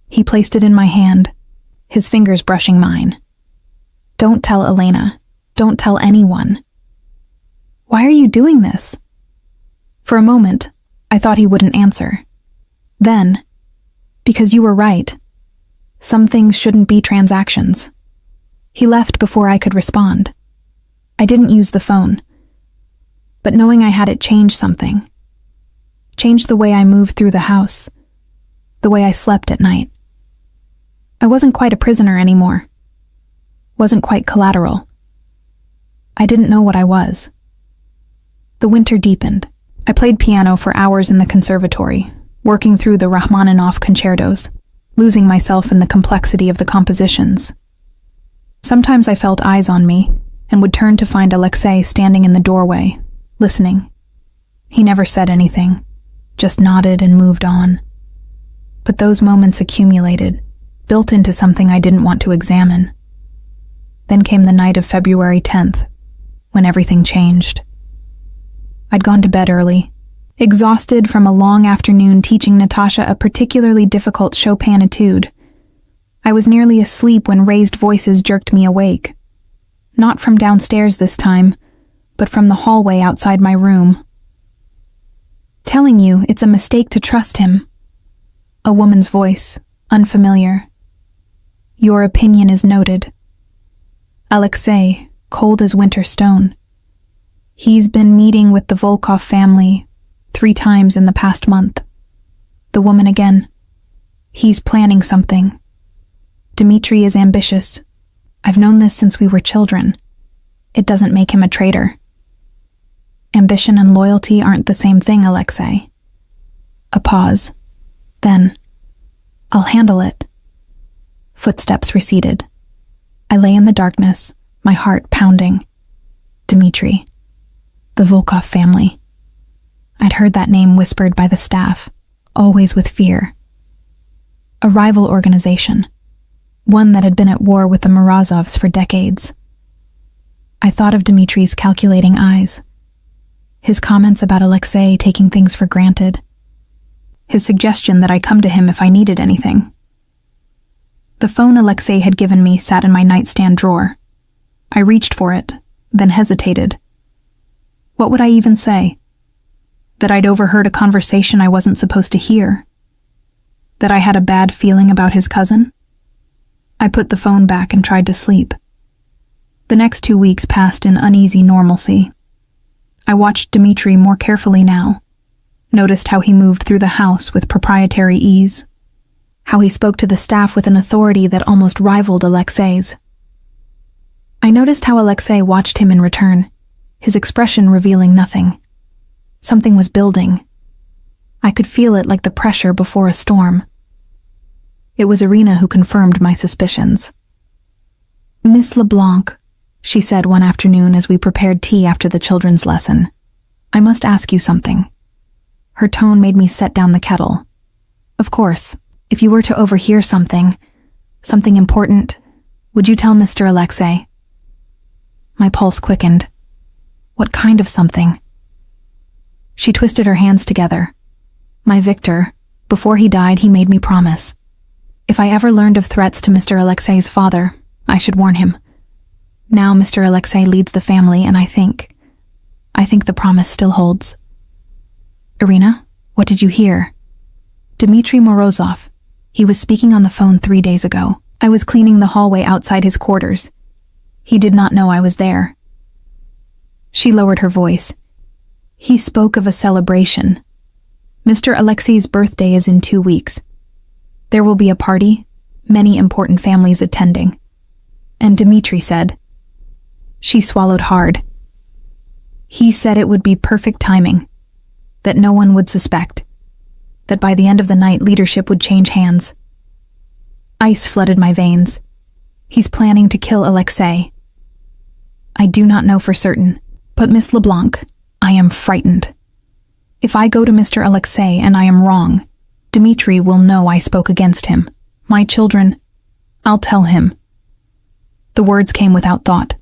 He placed it in my hand, his fingers brushing mine. Don't tell Elena. Don't tell anyone. Why are you doing this? For a moment, I thought he wouldn't answer. Then, because you were right. Some things shouldn't be transactions. He left before I could respond. I didn't use the phone, but knowing I had it changed something. Changed the way I moved through the house, the way I slept at night. I wasn't quite a prisoner anymore. Wasn't quite collateral. I didn't know what I was. The winter deepened. I played piano for hours in the conservatory, working through the Rachmaninoff concertos, losing myself in the complexity of the compositions. Sometimes I felt eyes on me, and would turn to find Alexei standing in the doorway, listening. He never said anything, just nodded and moved on. But those moments accumulated, built into something I didn't want to examine. Then came the night of February 10th, when everything changed. I'd gone to bed early, exhausted from a long afternoon teaching Natasha a particularly difficult Chopin etude. I was nearly asleep when raised voices jerked me awake. Not from downstairs this time, but from the hallway outside my room. Telling you it's a mistake to trust him. A woman's voice, unfamiliar. Your opinion is noted. Alexei, cold as winter stone. He's been meeting with the Volkov family 3 times in the past month. The woman again. He's planning something. Dmitri is ambitious. I've known this since we were children. It doesn't make him a traitor. Ambition and loyalty aren't the same thing, Alexei. A pause. Then, I'll handle it. Footsteps receded. I lay in the darkness, my heart pounding. Dmitri. The Volkov family. I'd heard that name whispered by the staff, always with fear. A rival organization. One that had been at war with the Morozovs for decades. I thought of Dmitri's calculating eyes. His comments about Alexei taking things for granted. His suggestion that I come to him if I needed anything. The phone Alexei had given me sat in my nightstand drawer. I reached for it, then hesitated. What would I even say? That I'd overheard a conversation I wasn't supposed to hear? That I had a bad feeling about his cousin? I put the phone back and tried to sleep. The next 2 weeks passed in uneasy normalcy. I watched Dmitri more carefully now, noticed how he moved through the house with proprietary ease, how he spoke to the staff with an authority that almost rivaled Alexei's. I noticed how Alexei watched him in return, his expression revealing nothing. Something was building. I could feel it like the pressure before a storm. It was Irina who confirmed my suspicions. Miss LeBlanc, she said one afternoon as we prepared tea after the children's lesson, I must ask you something. Her tone made me set down the kettle. Of course, if you were to overhear something important, would you tell Mr. Alexei? My pulse quickened. What kind of something? She twisted her hands together. My Victor, before he died, he made me promise. If I ever learned of threats to Mr. Alexei's father, I should warn him. Now Mr. Alexei leads the family, and I think the promise still holds. Irina, what did you hear? Dmitry Morozov. He was speaking on the phone 3 days ago. I was cleaning the hallway outside his quarters. He did not know I was there. She lowered her voice. He spoke of a celebration. Mr. Alexei's birthday is in 2 weeks. There will be a party, many important families attending. And Dmitry said. She swallowed hard. He said it would be perfect timing, that no one would suspect, that by the end of the night leadership would change hands. Ice flooded my veins. He's planning to kill Alexei. I do not know for certain, but Miss LeBlanc, I am frightened. If I go to Mr. Alexei and I am wrong, Dmitry will know I spoke against him. My children, I'll tell him. The words came without thought.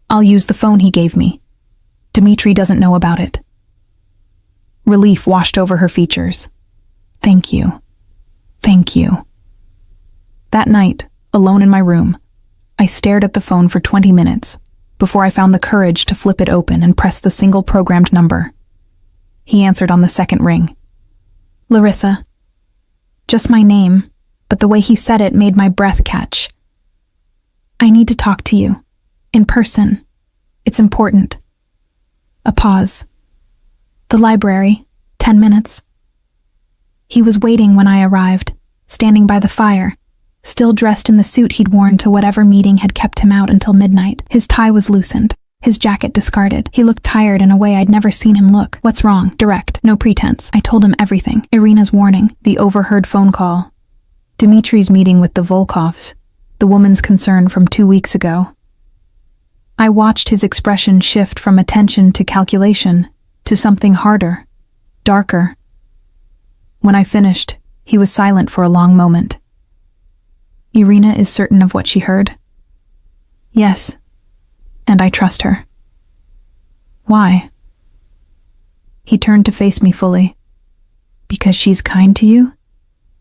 I'll use the phone he gave me. Dmitry doesn't know about it. Relief washed over her features. Thank you. Thank you. That night, alone in my room, I stared at the phone for 20 minutes before I found the courage to flip it open and press the single programmed number. He answered on the second ring. Larissa. Just my name, but the way he said it made my breath catch. I need to talk to you. In person. It's important. A pause. The library. 10 minutes. He was waiting when I arrived, standing by the fire, still dressed in the suit he'd worn to whatever meeting had kept him out until midnight. His tie was loosened, his jacket discarded. He looked tired in a way I'd never seen him look. What's wrong? Direct, no pretense. I told him everything. Irina's warning, the overheard phone call, Dmitry's meeting with the Volkovs, the woman's concern from 2 weeks ago. I watched his expression shift from attention to calculation, to something harder, darker. When I finished, he was silent for a long moment. Irina is certain of what she heard? Yes, and I trust her. Why? He turned to face me fully. Because she's kind to you?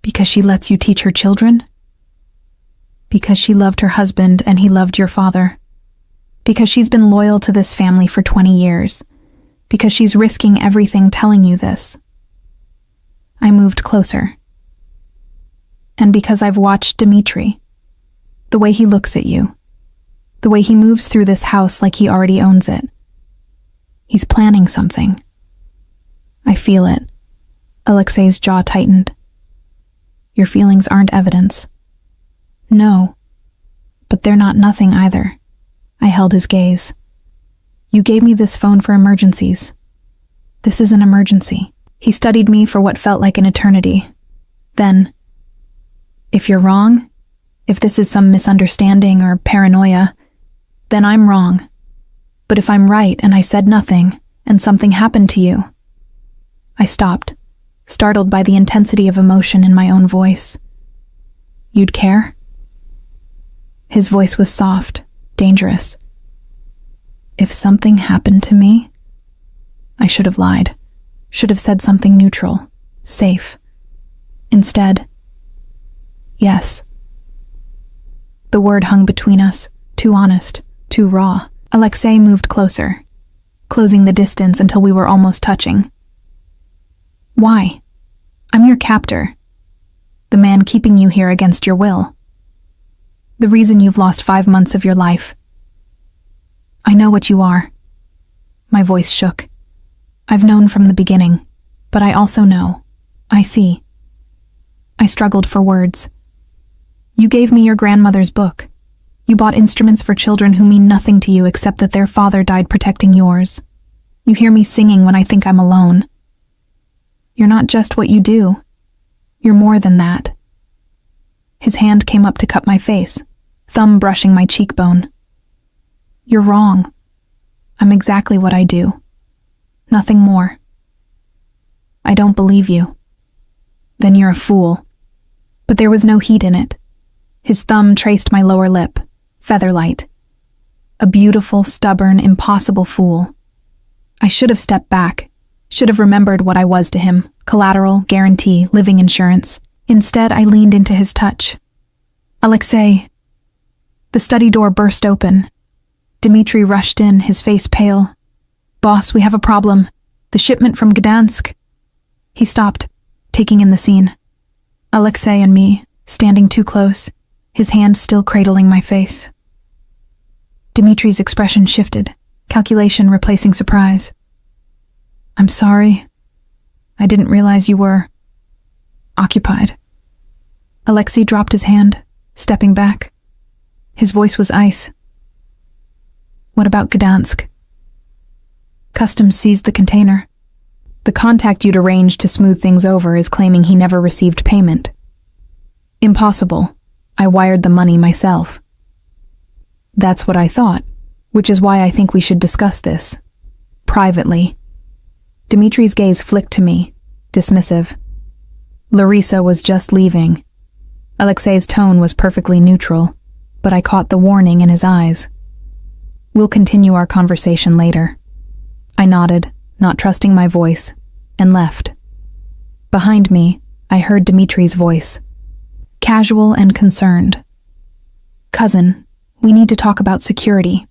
Because she lets you teach her children? Because she loved her husband and he loved your father? Because she's been loyal to this family for 20 years? Because she's risking everything telling you this? I moved closer. And because I've watched Dmitry, the way he looks at you, the way he moves through this house like he already owns it. He's planning something. I feel it. Alexei's jaw tightened. Your feelings aren't evidence. No, but they're not nothing either. I held his gaze. You gave me this phone for emergencies. This is an emergency. He studied me for what felt like an eternity. Then, if you're wrong, if this is some misunderstanding or paranoia, then I'm wrong. But if I'm right and I said nothing, and something happened to you... I stopped, startled by the intensity of emotion in my own voice. You'd care? His voice was soft, dangerous. If something happened to me, I should have lied, should have said something neutral, safe. Instead, yes. The word hung between us, too honest, too raw. Alexei moved closer, closing the distance until we were almost touching. Why? I'm your captor, the man keeping you here against your will. The reason you've lost 5 months of your life. I know what you are. My voice shook. I've known from the beginning, but I also know. I see. I struggled for words. You gave me your grandmother's book. You bought instruments for children who mean nothing to you except that their father died protecting yours. You hear me singing when I think I'm alone. You're not just what you do. You're more than that. His hand came up to cup my face, thumb brushing my cheekbone. You're wrong. I'm exactly what I do. Nothing more. I don't believe you." "Then you're a fool." But there was no heat in it. His thumb traced my lower lip, featherlight. A beautiful, stubborn, impossible fool. I should have stepped back, should have remembered what I was to him: collateral, guarantee, living insurance. Instead, I leaned into his touch. "Alexei." The study door burst open. Dmitri rushed in, his face pale. "Boss, we have a problem. The shipment from Gdansk." He stopped, taking in the scene. Alexei and me, standing too close, his hand still cradling my face. Dmitri's expression shifted, calculation replacing surprise. "I'm sorry. I didn't realize you were occupied." Alexei dropped his hand, stepping back. His voice was ice. "What about Gdansk?" "Customs seized the container. The contact you'd arranged to smooth things over is claiming he never received payment." "Impossible. I wired the money myself." "That's what I thought, which is why I think we should discuss this. Privately." Dmitri's gaze flicked to me, dismissive. Larissa was just leaving. Alexei's tone was perfectly neutral, but I caught the warning in his eyes. "We'll continue our conversation later." I nodded, not trusting my voice, and left. Behind me, I heard Dmitri's voice, casual and concerned. "Cousin, we need to talk about security.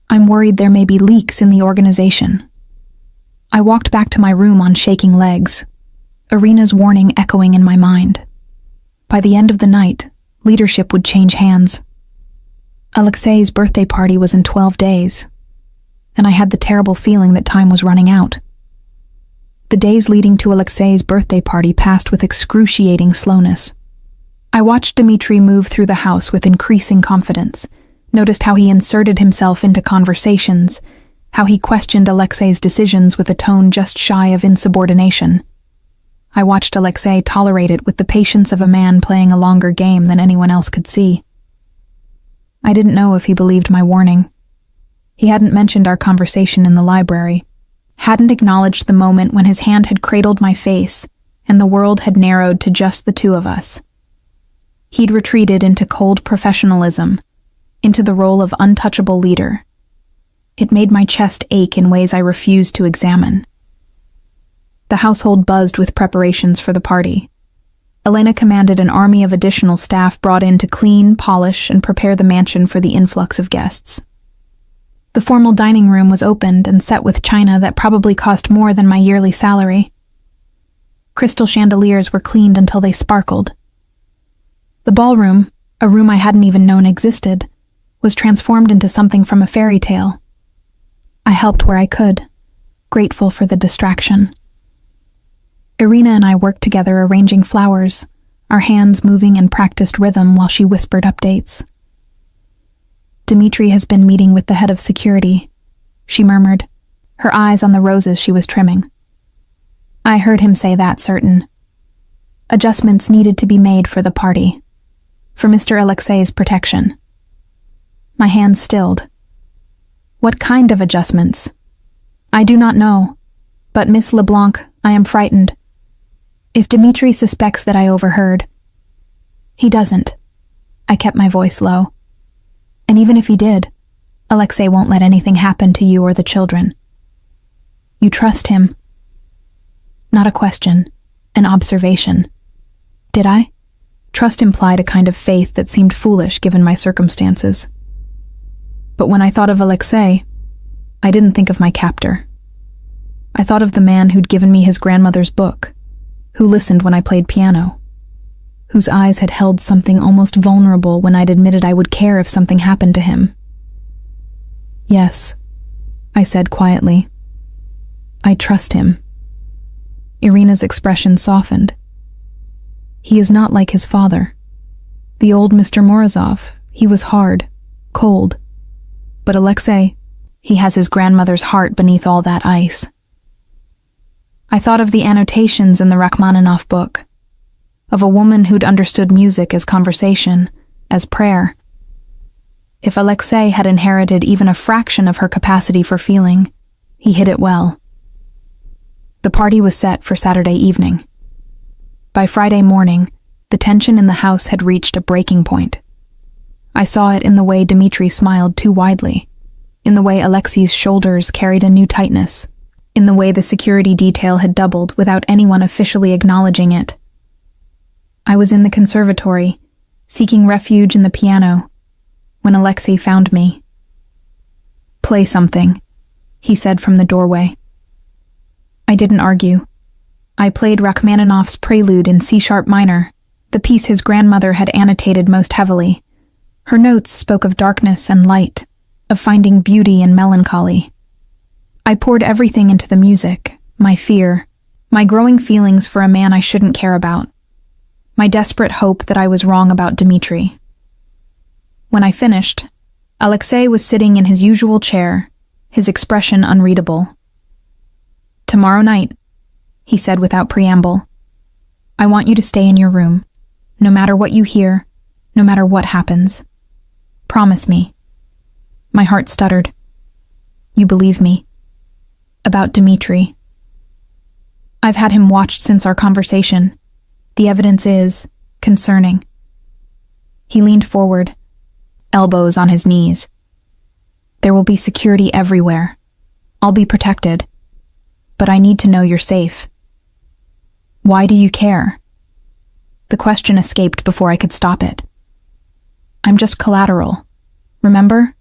I'm worried there may be leaks in the organization." I walked back to my room on shaking legs, Irina's warning echoing in my mind. By the end of the night, leadership would change hands. Alexei's birthday party was in 12 days, and I had the terrible feeling that time was running out. The days leading to Alexei's birthday party passed with excruciating slowness. I watched Dmitri move through the house with increasing confidence, noticed how he inserted himself into conversations, how he questioned Alexei's decisions with a tone just shy of insubordination. I watched Alexei tolerate it with the patience of a man playing a longer game than anyone else could see. I didn't know if he believed my warning. He hadn't mentioned our conversation in the library, hadn't acknowledged the moment when his hand had cradled my face and the world had narrowed to just the two of us. He'd retreated into cold professionalism, into the role of untouchable leader. It made my chest ache in ways I refused to examine. The household buzzed with preparations for the party. Elena commanded an army of additional staff brought in to clean, polish, and prepare the mansion for the influx of guests. The formal dining room was opened and set with china that probably cost more than my yearly salary. Crystal chandeliers were cleaned until they sparkled. The ballroom, a room I hadn't even known existed, was transformed into something from a fairy tale. I helped where I could, grateful for the distraction. Irina and I worked together arranging flowers, our hands moving in practiced rhythm while she whispered updates. "Dmitri has been meeting with the head of security," she murmured, her eyes on the roses she was trimming. I heard him say that, certain. Adjustments needed to be made for the party, for Mr. Alexei's protection. My hands stilled. What kind of adjustments? I do not know, but Miss LeBlanc, I am frightened. If Dmitri suspects that I overheard. He doesn't. I kept my voice low. And even if he did, Alexei won't let anything happen to you or the children. You trust him? Not a question, an observation. Did I? Trust implied a kind of faith that seemed foolish given my circumstances. But when I thought of Alexei, I didn't think of my captor. I thought of the man who'd given me his grandmother's book, who listened when I played piano, whose eyes had held something almost vulnerable when I'd admitted I would care if something happened to him. Yes, I said quietly. I trust him. Irina's expression softened. He is not like his father. The old Mr. Morozov, he was hard, cold. But Alexei, he has his grandmother's heart beneath all that ice. I thought of the annotations in the Rachmaninoff book, of a woman who'd understood music as conversation, as prayer. If Alexei had inherited even a fraction of her capacity for feeling, he hid it well. The party was set for Saturday evening. By Friday morning, the tension in the house had reached a breaking point. I saw it in the way Dmitri smiled too widely, in the way Alexei's shoulders carried a new tightness, in the way the security detail had doubled without anyone officially acknowledging it. I was in the conservatory, seeking refuge in the piano, when Alexei found me. "Play something," he said from the doorway. I didn't argue. I played Rachmaninoff's Prelude in C-sharp minor, the piece his grandmother had annotated most heavily. Her notes spoke of darkness and light, of finding beauty in melancholy. I poured everything into the music, my fear, my growing feelings for a man I shouldn't care about, my desperate hope that I was wrong about Dmitri. When I finished, Alexei was sitting in his usual chair, his expression unreadable. "Tomorrow night," he said without preamble, "I want you to stay in your room, no matter what you hear, no matter what happens. Promise me." My heart stuttered. "You believe me? About Dmitri?" "I've had him watched since our conversation. The evidence is concerning." He leaned forward, elbows on his knees. "There will be security everywhere. I'll be protected. But I need to know you're safe." "Why do you care?" The question escaped before I could stop it. "I'm just collateral. Remember?"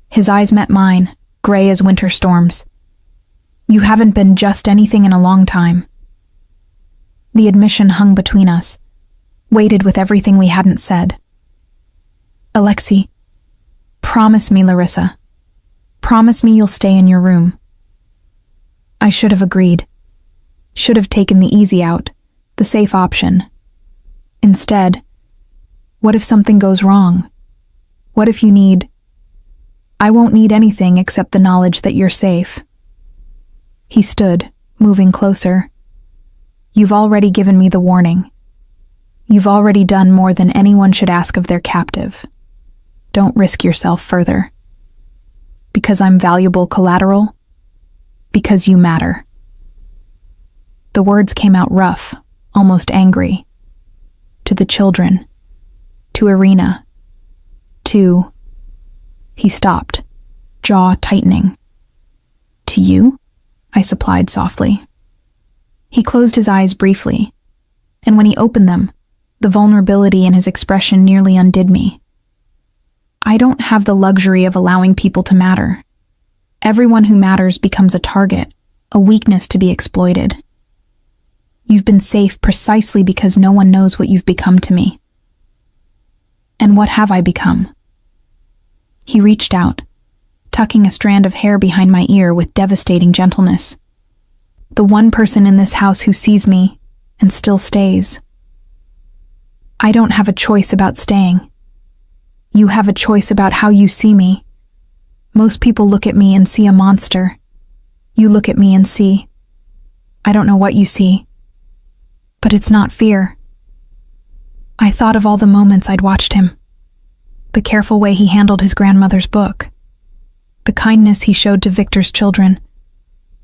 His eyes met mine, gray as winter storms. "You haven't been just anything in a long time." The admission hung between us, weighted with everything we hadn't said. "Alexei, promise me, Larissa. Promise me you'll stay in your room." I should have agreed. Should have taken the easy out, the safe option. Instead, what if something goes wrong? What if you need... I won't need anything except the knowledge that you're safe. He stood, moving closer. "You've already given me the warning. You've already done more than anyone should ask of their captive. Don't risk yourself further. Because I'm valuable collateral? Because you matter." The words came out rough, almost angry. "To the children. To Irina. To..." He stopped, jaw tightening. "To you?" I supplied softly. He closed his eyes briefly, and when he opened them, the vulnerability in his expression nearly undid me. I don't have the luxury of allowing people to matter. Everyone who matters becomes a target, a weakness to be exploited. You've been safe precisely because no one knows what you've become to me. And what have I become? He reached out, tucking a strand of hair behind my ear with devastating gentleness. The one person in this house who sees me and still stays. I don't have a choice about staying. You have a choice about how you see me. Most people look at me and see a monster. You look at me and see... I don't know what you see. But it's not fear. I thought of all the moments I'd watched him. The careful way he handled his grandmother's book. The kindness he showed to Victor's children.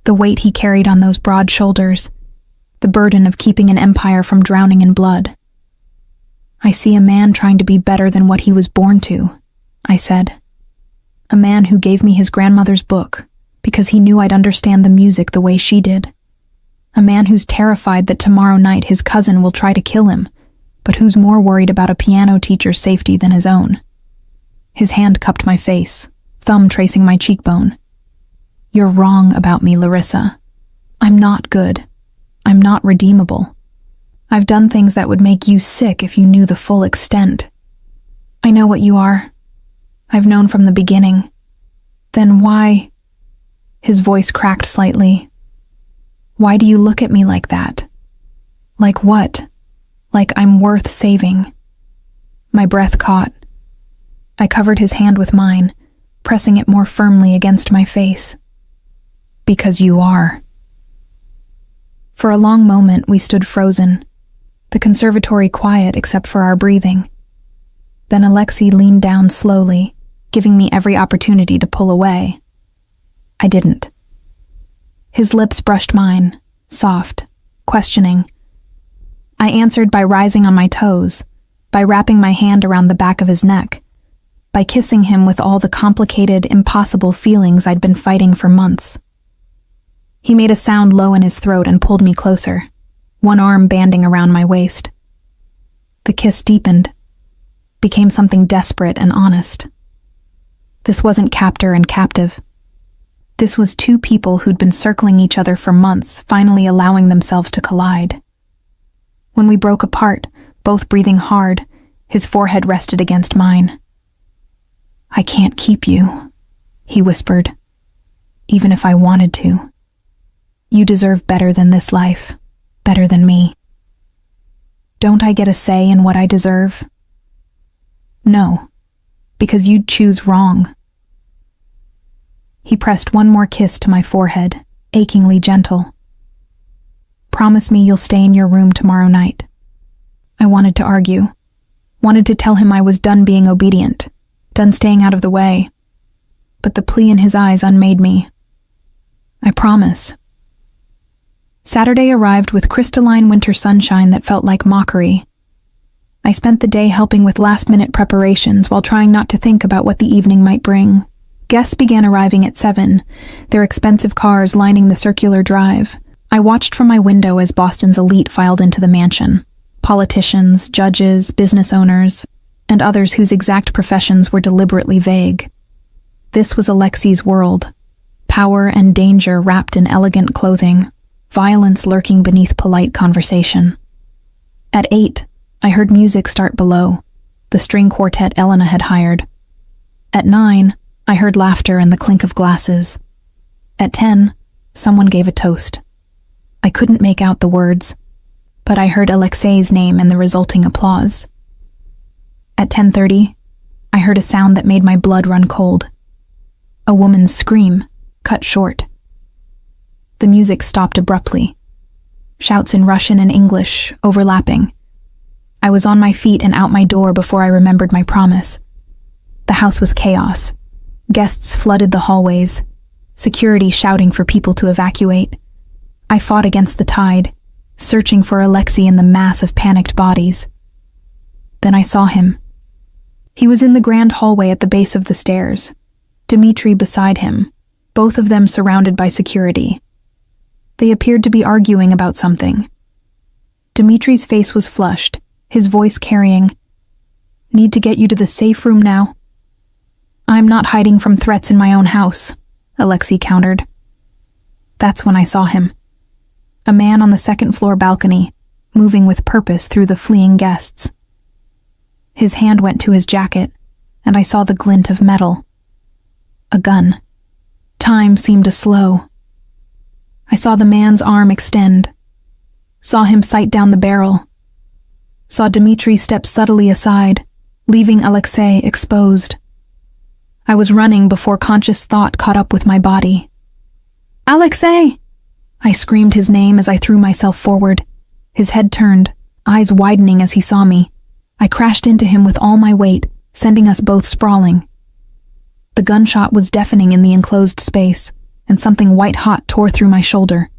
The weight he carried on those broad shoulders. The burden of keeping an empire from drowning in blood. I see a man trying to be better than what he was born to, I said. A man who gave me his grandmother's book because he knew I'd understand the music the way she did. A man who's terrified that tomorrow night his cousin will try to kill him, but who's more worried about a piano teacher's safety than his own. His hand cupped my face, thumb tracing my cheekbone. "You're wrong about me, Larissa. I'm not good. I'm not redeemable. I've done things that would make you sick if you knew the full extent. I know what you are. I've known from the beginning. Then why..." His voice cracked slightly. "Why do you look at me like that? Like what? Like I'm worth saving." My breath caught. I covered his hand with mine, pressing it more firmly against my face. "Because you are." For a long moment we stood frozen, the conservatory quiet except for our breathing. Then Alexei leaned down slowly, giving me every opportunity to pull away. I didn't. His lips brushed mine, soft, questioning. I answered by rising on my toes, by wrapping my hand around the back of his neck, by kissing him with all the complicated, impossible feelings I'd been fighting for months. He made a sound low in his throat and pulled me closer, one arm banding around my waist. The kiss deepened, became something desperate and honest. This wasn't captor and captive. This was two people who'd been circling each other for months, finally allowing themselves to collide. When we broke apart, both breathing hard, his forehead rested against mine. "I can't keep you," he whispered, "even if I wanted to. You deserve better than this life, better than me. Don't I get a say in what I deserve?" "No, because you'd choose wrong." He pressed one more kiss to my forehead, achingly gentle. "Promise me you'll stay in your room tomorrow night." I wanted to argue, wanted to tell him I was done being obedient, done staying out of the way, but the plea in his eyes unmade me. "I promise." Saturday arrived with crystalline winter sunshine that felt like mockery. I spent the day helping with last-minute preparations while trying not to think about what the evening might bring. Guests began arriving at 7, their expensive cars lining the circular drive. I watched from my window as Boston's elite filed into the mansion. Politicians, judges, business owners, and others whose exact professions were deliberately vague. This was Alexei's world. Power and danger wrapped in elegant clothing, violence lurking beneath polite conversation. At 8, I heard music start below, the string quartet Elena had hired. At 9, I heard laughter and the clink of glasses. At 10, someone gave a toast. I couldn't make out the words, but I heard Alexei's name and the resulting applause. At 10:30, I heard a sound that made my blood run cold. A woman's scream, cut short. The music stopped abruptly. Shouts in Russian and English, overlapping. I was on my feet and out my door before I remembered my promise. The house was chaos. Guests flooded the hallways, security shouting for people to evacuate. I fought against the tide, searching for Alexei in the mass of panicked bodies. Then I saw him. He was in the grand hallway at the base of the stairs, Dmitri beside him, both of them surrounded by security. They appeared to be arguing about something. Dmitri's face was flushed, his voice carrying, "Need to get you to the safe room now." "I'm not hiding from threats in my own house," Alexei countered. That's when I saw him. A man on the second-floor balcony, moving with purpose through the fleeing guests. His hand went to his jacket, and I saw the glint of metal. A gun. Time seemed to slow. I saw the man's arm extend, saw him sight down the barrel, saw Dmitri step subtly aside, leaving Alexei exposed. I was running before conscious thought caught up with my body. "Alexei!" I screamed his name as I threw myself forward. His head turned, eyes widening as he saw me. I crashed into him with all my weight, sending us both sprawling. The gunshot was deafening in the enclosed space, and something white-hot tore through my shoulder.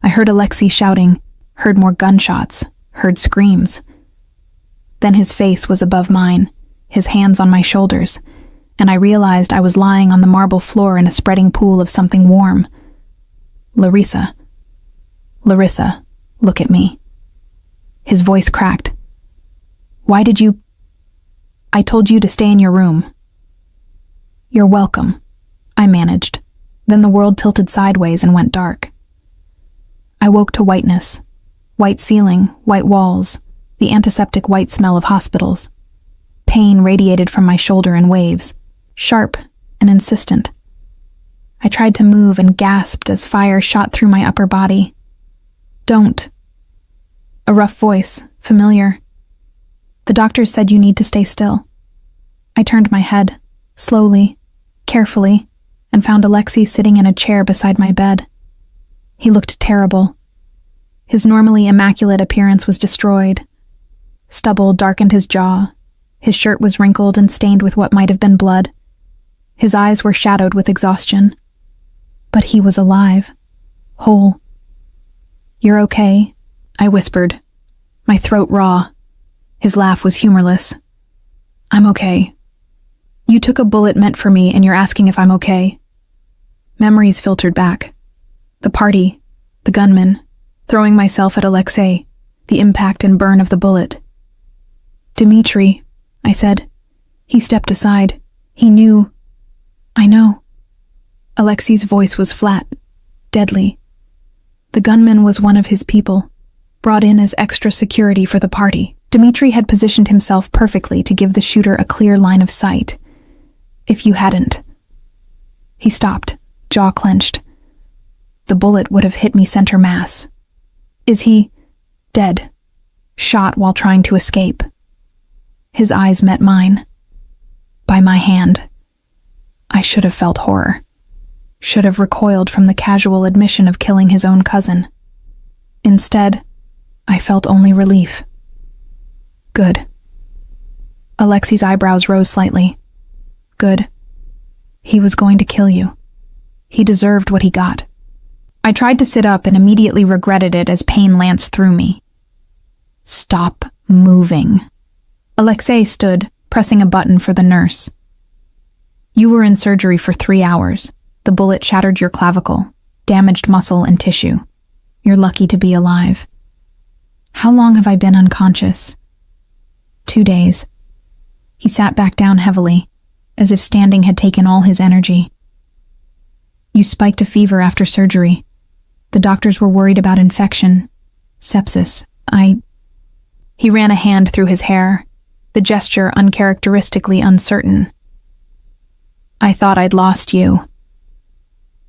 I heard Alexei shouting, heard more gunshots, heard screams. Then his face was above mine, his hands on my shoulders, and I realized I was lying on the marble floor in a spreading pool of something warm. "Larissa, look at me." His voice cracked. "Why did you—" "I told you to stay in your room." "You're welcome," I managed. Then the world tilted sideways and went dark. I woke to whiteness. White ceiling, white walls, the antiseptic white smell of hospitals. Pain radiated from my shoulder in waves, sharp and insistent. I tried to move and gasped as fire shot through my upper body. "Don't." A rough voice, familiar. "The doctor said you need to stay still." I turned my head, slowly, carefully, and found Alexei sitting in a chair beside my bed. He looked terrible. His normally immaculate appearance was destroyed. Stubble darkened his jaw. His shirt was wrinkled and stained with what might have been blood. His eyes were shadowed with exhaustion. But he was alive, whole. You're okay, I whispered, my throat raw. His laugh was humorless. I'm okay. You took a bullet meant for me and you're asking if I'm okay. Memories filtered back. The party, the gunman, throwing myself at Alexei, the impact and burn of the bullet. Dmitri, I said. He stepped aside. He knew. I know. Alexei's voice was flat, deadly. The gunman was one of his people, brought in as extra security for the party. Dmitri had positioned himself perfectly to give the shooter a clear line of sight. If you hadn't. He stopped, jaw clenched. The bullet would have hit me center mass. Is he dead? Shot while trying to escape. His eyes met mine. By my hand. I should have felt horror. Should have recoiled from the casual admission of killing his own cousin. Instead, I felt only relief. Good. Alexei's eyebrows rose slightly. Good. He was going to kill you. He deserved what he got. I tried to sit up and immediately regretted it as pain lanced through me. Stop moving. Alexei stood, pressing a button for the nurse. You were in surgery for 3 hours. The bullet shattered your clavicle, damaged muscle and tissue. You're lucky to be alive. How long have I been unconscious? 2 days. He sat back down heavily, as if standing had taken all his energy. You spiked a fever after surgery. The doctors were worried about infection. Sepsis. He ran a hand through his hair, the gesture uncharacteristically uncertain. I thought I'd lost you.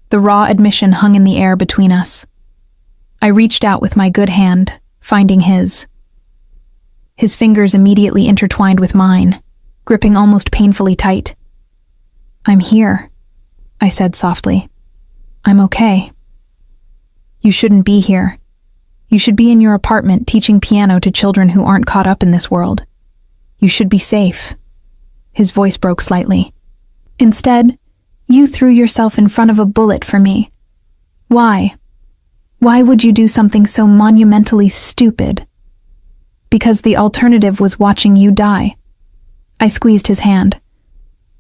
The raw admission hung in the air between us. I reached out with my good hand, finding his. His fingers immediately intertwined with mine, gripping almost painfully tight. I'm here, I said softly. I'm okay. You shouldn't be here. You should be in your apartment teaching piano to children who aren't caught up in this world. You should be safe. His voice broke slightly. Instead, you threw yourself in front of a bullet for me. Why? Why would you do something so monumentally stupid? Because the alternative was watching you die. I squeezed his hand.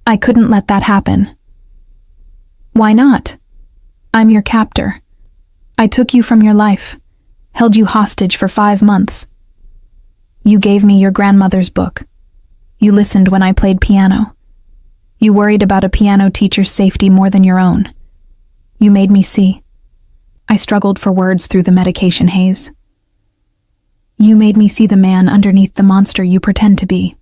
I couldn't let that happen. Why not? I'm your captor. I took you from your life, held you hostage for 5 months. You gave me your grandmother's book. You listened when I played piano. You worried about a piano teacher's safety more than your own. You made me see. I struggled for words through the medication haze. You made me see the man underneath the monster you pretend to be.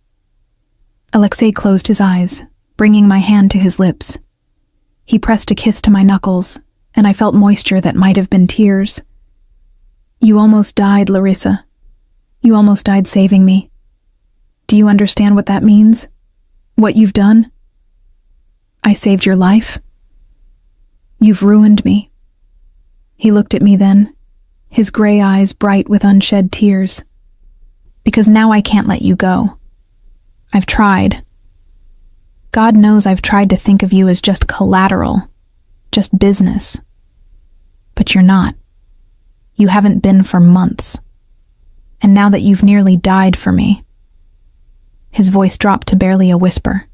Alexei closed his eyes, bringing my hand to his lips. He pressed a kiss to my knuckles, and I felt moisture that might have been tears. You almost died, Larissa. You almost died saving me. Do you understand what that means? What you've done? I saved your life. You've ruined me. He looked at me then, his gray eyes bright with unshed tears. Because now I can't let you go. I've tried. God knows I've tried to think of you as just collateral, just business. But you're not. You haven't been for months. And now that you've nearly died for me. His voice dropped to barely a whisper.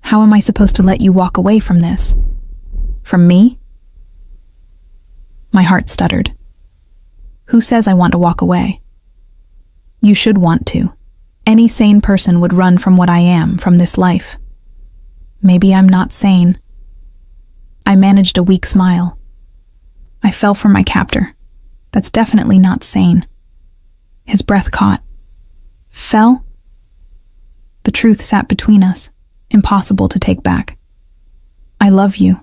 How am I supposed to let you walk away from this? From me? My heart stuttered. Who says I want to walk away? You should want to. Any sane person would run from what I am, from this life. Maybe I'm not sane. I managed a weak smile. I fell for my captor. That's definitely not sane. His breath caught. Fell? The truth sat between us, impossible to take back. I love you.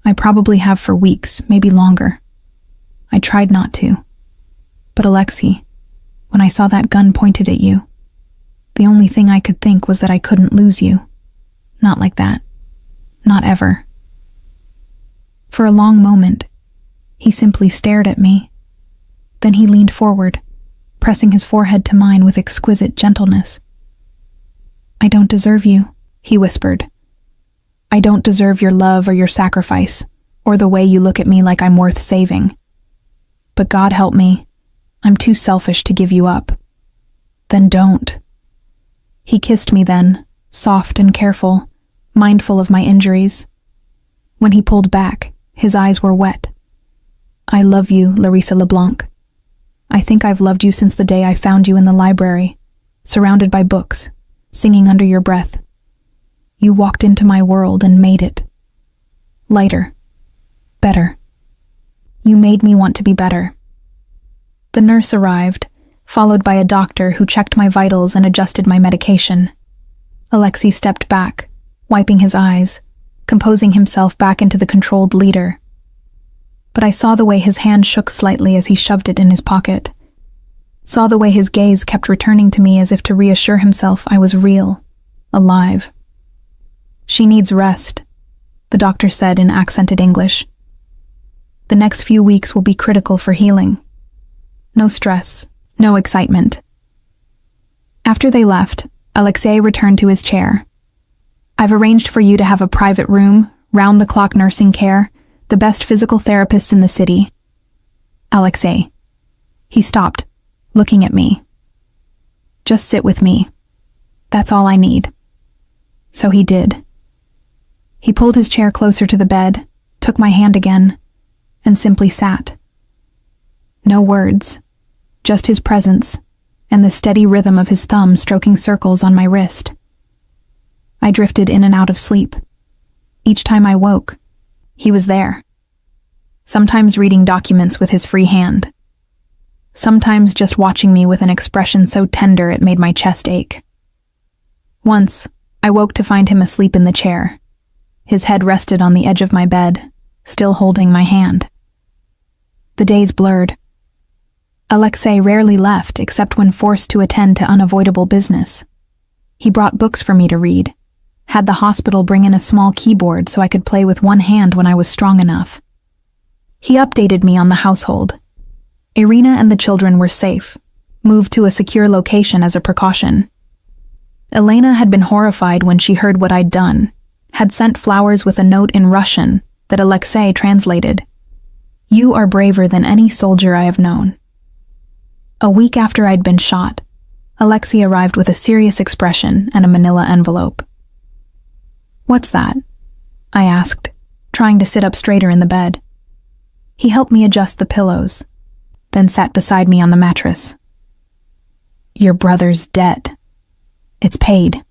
I probably have for weeks, maybe longer. I tried not to. But Alexei, when I saw that gun pointed at you, the only thing I could think was that I couldn't lose you. Not like that. Not ever. For a long moment, he simply stared at me. Then he leaned forward, pressing his forehead to mine with exquisite gentleness. I don't deserve you, he whispered. I don't deserve your love or your sacrifice, or the way you look at me like I'm worth saving. But God help me, I'm too selfish to give you up. Then don't. He kissed me then, soft and careful, mindful of my injuries. When he pulled back, his eyes were wet. I love you, Larissa LeBlanc. I think I've loved you since the day I found you in the library, surrounded by books, singing under your breath. You walked into my world and made it lighter, better. You made me want to be better. The nurse arrived, followed by a doctor who checked my vitals and adjusted my medication. Alexei stepped back, wiping his eyes, composing himself back into the controlled leader. But I saw the way his hand shook slightly as he shoved it in his pocket. Saw the way his gaze kept returning to me as if to reassure himself I was real, alive. She needs rest, the doctor said in accented English. The next few weeks will be critical for healing. No stress, no excitement. After they left, Alexei returned to his chair. I've arranged for you to have a private room, round-the-clock nursing care, the best physical therapists in the city. Alexei. He stopped, looking at me. Just sit with me. That's all I need. So he did. He pulled his chair closer to the bed, took my hand again, and simply sat. No words, just his presence and the steady rhythm of his thumb stroking circles on my wrist. I drifted in and out of sleep. Each time I woke, he was there. Sometimes reading documents with his free hand. Sometimes just watching me with an expression so tender it made my chest ache. Once, I woke to find him asleep in the chair. His head rested on the edge of my bed, still holding my hand. The days blurred. Alexei rarely left except when forced to attend to unavoidable business. He brought books for me to read, had the hospital bring in a small keyboard so I could play with one hand when I was strong enough. He updated me on the household. Irina and the children were safe, moved to a secure location as a precaution. Elena had been horrified when she heard what I'd done, had sent flowers with a note in Russian that Alexei translated. You are braver than any soldier I have known. A week after I'd been shot, Alexei arrived with a serious expression and a manila envelope. What's that? I asked, trying to sit up straighter in the bed. He helped me adjust the pillows, then sat beside me on the mattress. Your brother's debt. It's paid.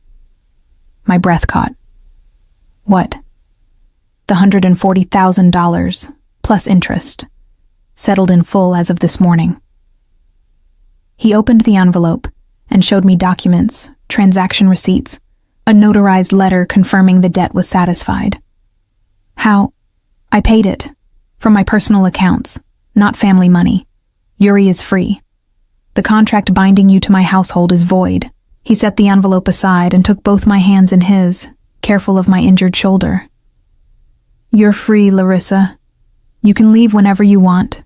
My breath caught. What? The $140,000, plus interest, settled in full as of this morning. He opened the envelope and showed me documents, transaction receipts, a notarized letter confirming the debt was satisfied. How? I paid it. From my personal accounts, not family money. Yuri is free. The contract binding you to my household is void. He set the envelope aside and took both my hands in his, careful of my injured shoulder. You're free, Larissa. You can leave whenever you want.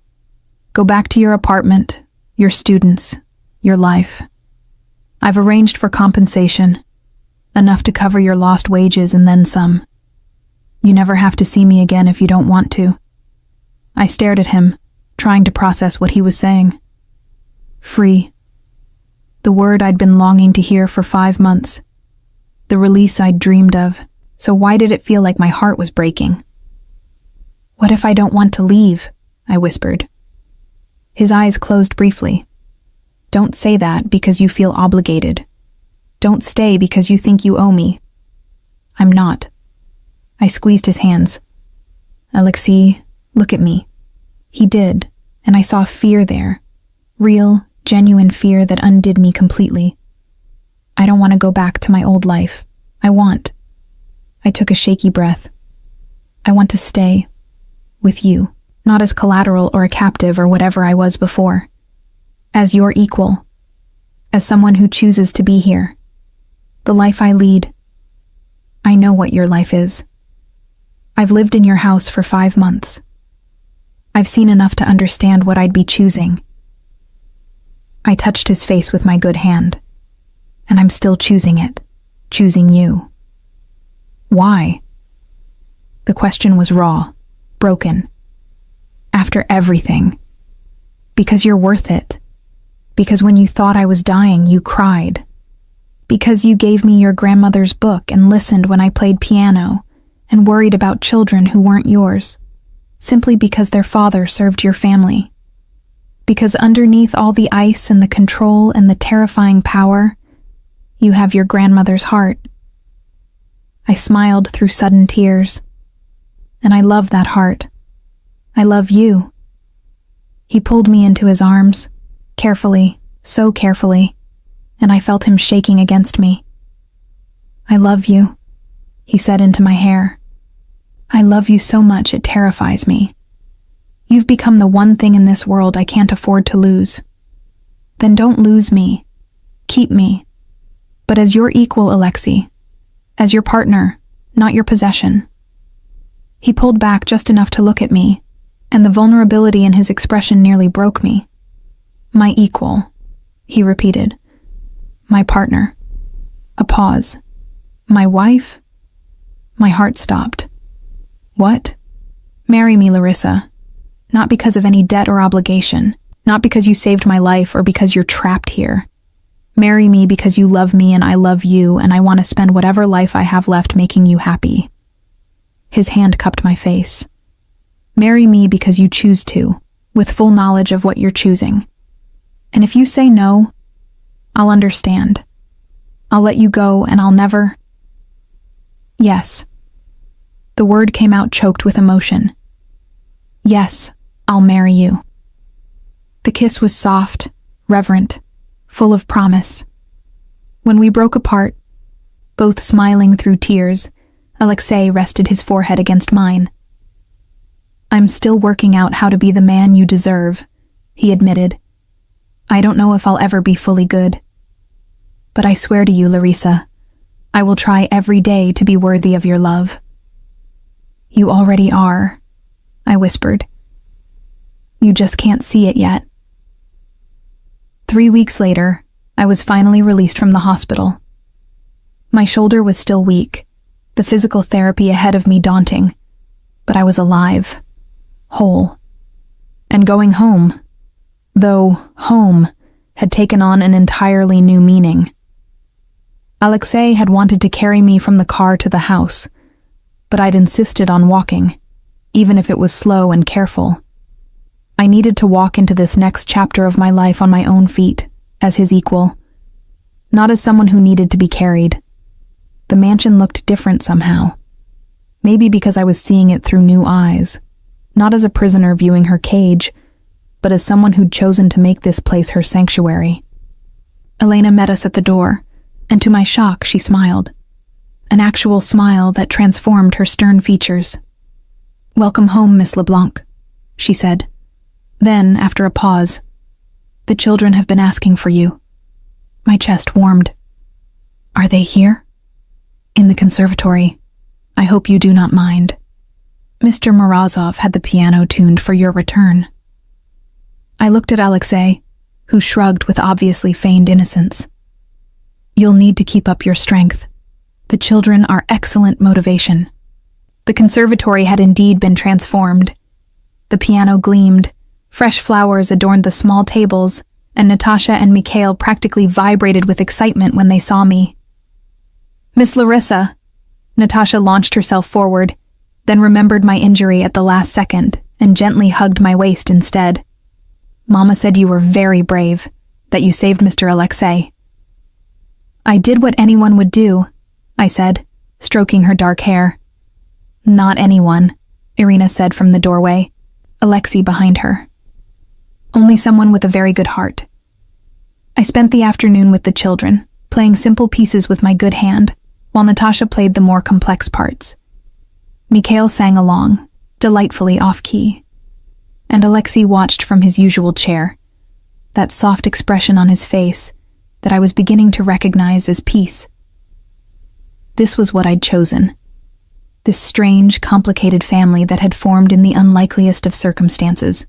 Go back to your apartment, your students, your life. I've arranged for compensation, enough to cover your lost wages and then some. You never have to see me again if you don't want to. I stared at him, trying to process what he was saying. Free. The word I'd been longing to hear for 5 months. The release I'd dreamed of, so why did it feel like my heart was breaking? What if I don't want to leave? I whispered. His eyes closed briefly. Don't say that because you feel obligated. Don't stay because you think you owe me. I'm not. I squeezed his hands. Alexei, look at me. He did, and I saw fear there. Real, genuine fear that undid me completely. I don't want to go back to my old life. I took a shaky breath. I want to stay. With you. Not as collateral or a captive or whatever I was before. As your equal. As someone who chooses to be here. The life I lead. I know what your life is. I've lived in your house for 5 months. I've seen enough to understand what I'd be choosing. I touched his face with my good hand. And I'm still choosing it. Choosing you. Why? The question was raw, broken. After everything. Because you're worth it. Because when you thought I was dying, you cried. Because you gave me your grandmother's book and listened when I played piano and worried about children who weren't yours, simply because their father served your family. Because underneath all the ice and the control and the terrifying power, you have your grandmother's heart. I smiled through sudden tears. And I love that heart. I love you. He pulled me into his arms, carefully, so carefully, and I felt him shaking against me. I love you, he said into my hair. I love you so much it terrifies me. You've become the one thing in this world I can't afford to lose. Then don't lose me. Keep me. But as your equal, Alexei. As your partner, not your possession. He pulled back just enough to look at me, and the vulnerability in his expression nearly broke me. My equal, he repeated. My partner. A pause. My wife? My heart stopped. What? Marry me, Larissa. Not because of any debt or obligation, not because you saved my life or because you're trapped here. Marry me because you love me and I love you and I want to spend whatever life I have left making you happy. His hand cupped my face. Marry me because you choose to, with full knowledge of what you're choosing. And if you say no, I'll understand. I'll let you go and I'll never... Yes. The word came out choked with emotion. Yes, I'll marry you. The kiss was soft, reverent, full of promise. When we broke apart, both smiling through tears, Alexei rested his forehead against mine. I'm still working out how to be the man you deserve, he admitted. I don't know if I'll ever be fully good. But I swear to you, Larissa, I will try every day to be worthy of your love. You already are, I whispered. You just can't see it yet. 3 weeks later, I was finally released from the hospital. My shoulder was still weak, the physical therapy ahead of me daunting, but I was alive, whole, and going home, though home had taken on an entirely new meaning. Alexei had wanted to carry me from the car to the house, but I'd insisted on walking, even if it was slow and careful. I needed to walk into this next chapter of my life on my own feet, as his equal, not as someone who needed to be carried. The mansion looked different somehow. Maybe because I was seeing it through new eyes, not as a prisoner viewing her cage, but as someone who'd chosen to make this place her sanctuary. Elena met us at the door, and to my shock she smiled. An actual smile that transformed her stern features. "Welcome home, Miss LeBlanc," she said. Then, after a pause, "The children have been asking for you." My chest warmed. "Are they here?" "In the conservatory. I hope you do not mind. Mr. Morozov had the piano tuned for your return." I looked at Alexei, who shrugged with obviously feigned innocence. "You'll need to keep up your strength. The children are excellent motivation." The conservatory had indeed been transformed. The piano gleamed, fresh flowers adorned the small tables, and Natasha and Mikhail practically vibrated with excitement when they saw me. "Miss Larissa," Natasha launched herself forward, then remembered my injury at the last second and gently hugged my waist instead. "Mama said you were very brave, that you saved Mr. Alexei." "I did what anyone would do," I said, stroking her dark hair. "Not anyone," Irina said from the doorway, Alexei behind her. "Only someone with a very good heart." I spent the afternoon with the children, playing simple pieces with my good hand, while Natasha played the more complex parts. Mikhail sang along, delightfully off-key, and Alexei watched from his usual chair, that soft expression on his face that I was beginning to recognize as peace. This was what I'd chosen. This strange, complicated family that had formed in the unlikeliest of circumstances.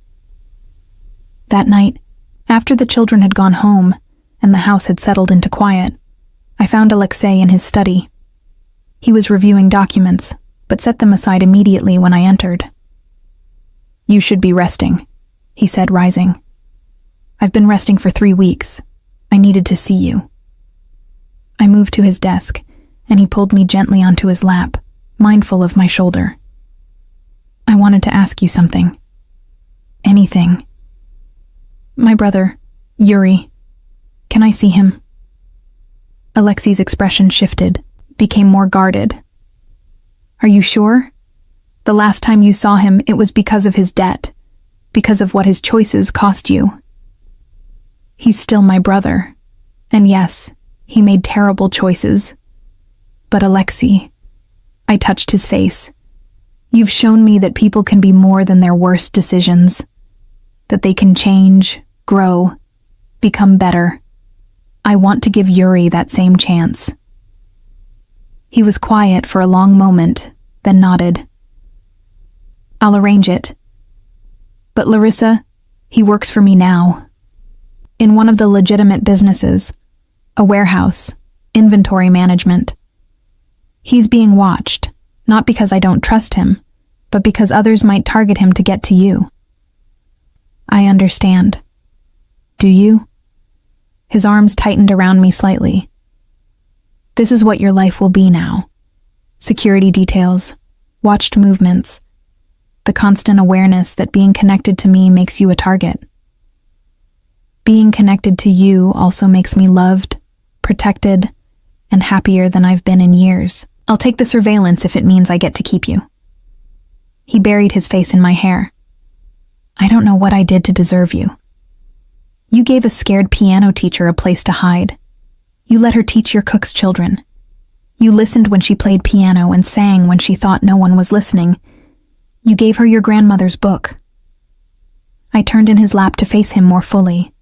That night, after the children had gone home and the house had settled into quiet, I found Alexei in his study. He was reviewing documents, but set them aside immediately when I entered. "You should be resting," he said, rising. I've been resting for 3 weeks. I needed to see you." I moved to his desk, and he pulled me gently onto his lap, mindful of my shoulder. "I wanted to ask you something. Anything. My brother, Yuri. Can I see him?" Alexei's expression shifted, became more guarded. "Are you sure? The last time you saw him, it was because of his debt, because of what his choices cost you. He's still my brother, and yes, he made terrible choices. But Alexei," I touched his face, "you've shown me that people can be more than their worst decisions, that they can change, grow, become better. I want to give Yuri that same chance." He was quiet for a long moment, then nodded. "I'll arrange it. But Larissa, he works for me now. In one of the legitimate businesses, a warehouse, inventory management. He's being watched, not because I don't trust him, but because others might target him to get to you." "I understand. Do you?" His arms tightened around me slightly. "This is what your life will be now. Security details, watched movements, the constant awareness that being connected to me makes you a target. Being connected to you also makes me loved, protected, and happier than I've been in years. I'll take the surveillance if it means I get to keep you." He buried his face in my hair. "I don't know what I did to deserve you. You gave a scared piano teacher a place to hide. You let her teach your cook's children. You listened when she played piano and sang when she thought no one was listening. You gave her your grandmother's book." I turned in his lap to face him more fully.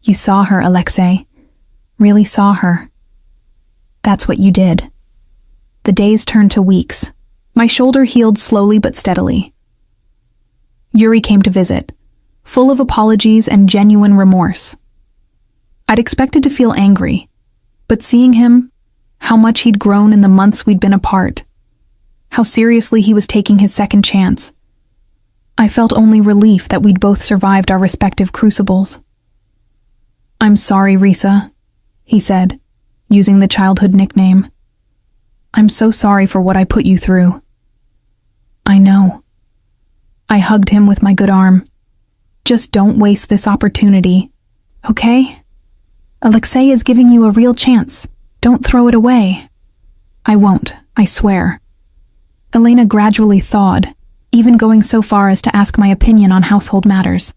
"You saw her, Alexei. Really saw her. That's what you did." The days turned to weeks. My shoulder healed slowly but steadily. Yuri came to visit, full of apologies and genuine remorse. I'd expected to feel angry, but seeing him, how much he'd grown in the months we'd been apart, how seriously he was taking his second chance, I felt only relief that we'd both survived our respective crucibles. "I'm sorry, Risa," he said, using the childhood nickname. "I'm so sorry for what I put you through." "I know." I hugged him with my good arm. "Just don't waste this opportunity, okay? Alexei is giving you a real chance. Don't throw it away." "I won't, I swear." Elena gradually thawed, even going so far as to ask my opinion on household matters.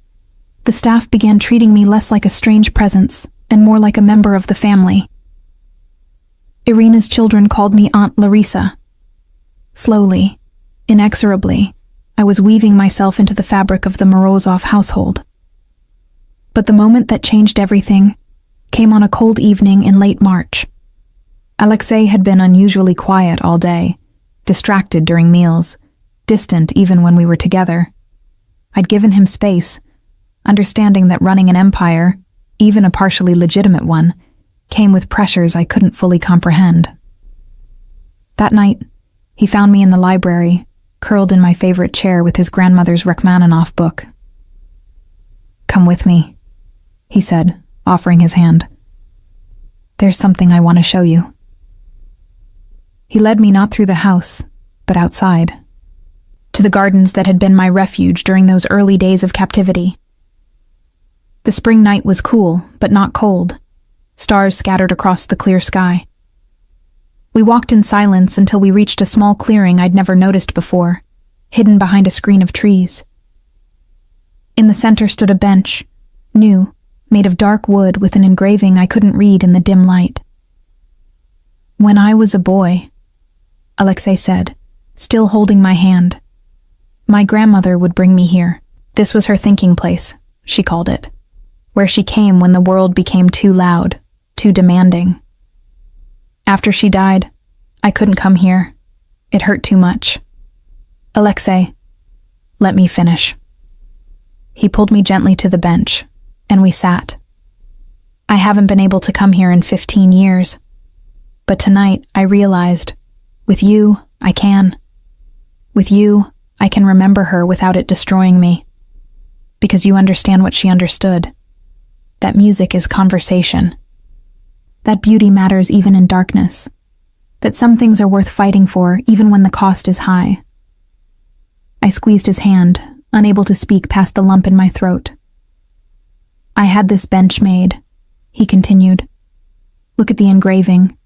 The staff began treating me less like a strange presence and more like a member of the family. Irina's children called me Aunt Larissa. Slowly, inexorably, I was weaving myself into the fabric of the Morozov household. But the moment that changed everything came on a cold evening in late March. Alexei had been unusually quiet all day, distracted during meals, distant even when we were together. I'd given him space, understanding that running an empire, even a partially legitimate one, came with pressures I couldn't fully comprehend. That night, he found me in the library, curled in my favorite chair with his grandmother's Rachmaninoff book. "Come with me," he said, offering his hand. "There's something I want to show you." He led me not through the house, but outside, to the gardens that had been my refuge during those early days of captivity. The spring night was cool, but not cold. Stars scattered across the clear sky. We walked in silence until we reached a small clearing I'd never noticed before, hidden behind a screen of trees. In the center stood a bench, new, made of dark wood with an engraving I couldn't read in the dim light. "When I was a boy," Alexei said, still holding my hand, "my grandmother would bring me here. This was her thinking place," she called it, where she came when the world became too loud, too demanding. After she died, I couldn't come here. It hurt too much. "Alexei, let me finish." He pulled me gently to the bench, and we sat. I haven't been able to come here in 15 years, but tonight I realized, with you, I can. With you, I can remember her without it destroying me, because you understand what she understood, that music is conversation, that beauty matters even in darkness, that some things are worth fighting for even when the cost is high. I squeezed his hand, unable to speak past the lump in my throat. I had this bench made, he continued. Look at the engraving.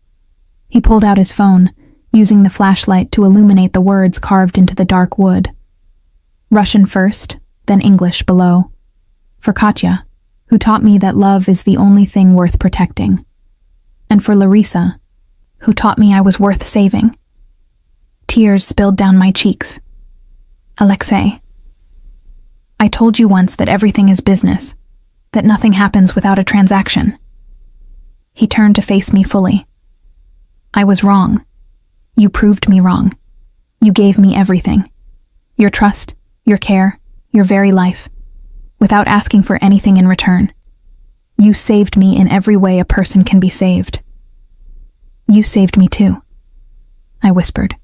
He pulled out his phone, using the flashlight to illuminate the words carved into the dark wood. Russian first, then English below. For Katya, who taught me that love is the only thing worth protecting. And for Larissa, who taught me I was worth saving. Tears spilled down my cheeks. Alexei, I told you once that everything is business, that nothing happens without a transaction. He turned to face me fully. I was wrong. You proved me wrong. You gave me everything. Your trust, your care, your very life, without asking for anything in return. You saved me in every way a person can be saved. You saved me too, I whispered.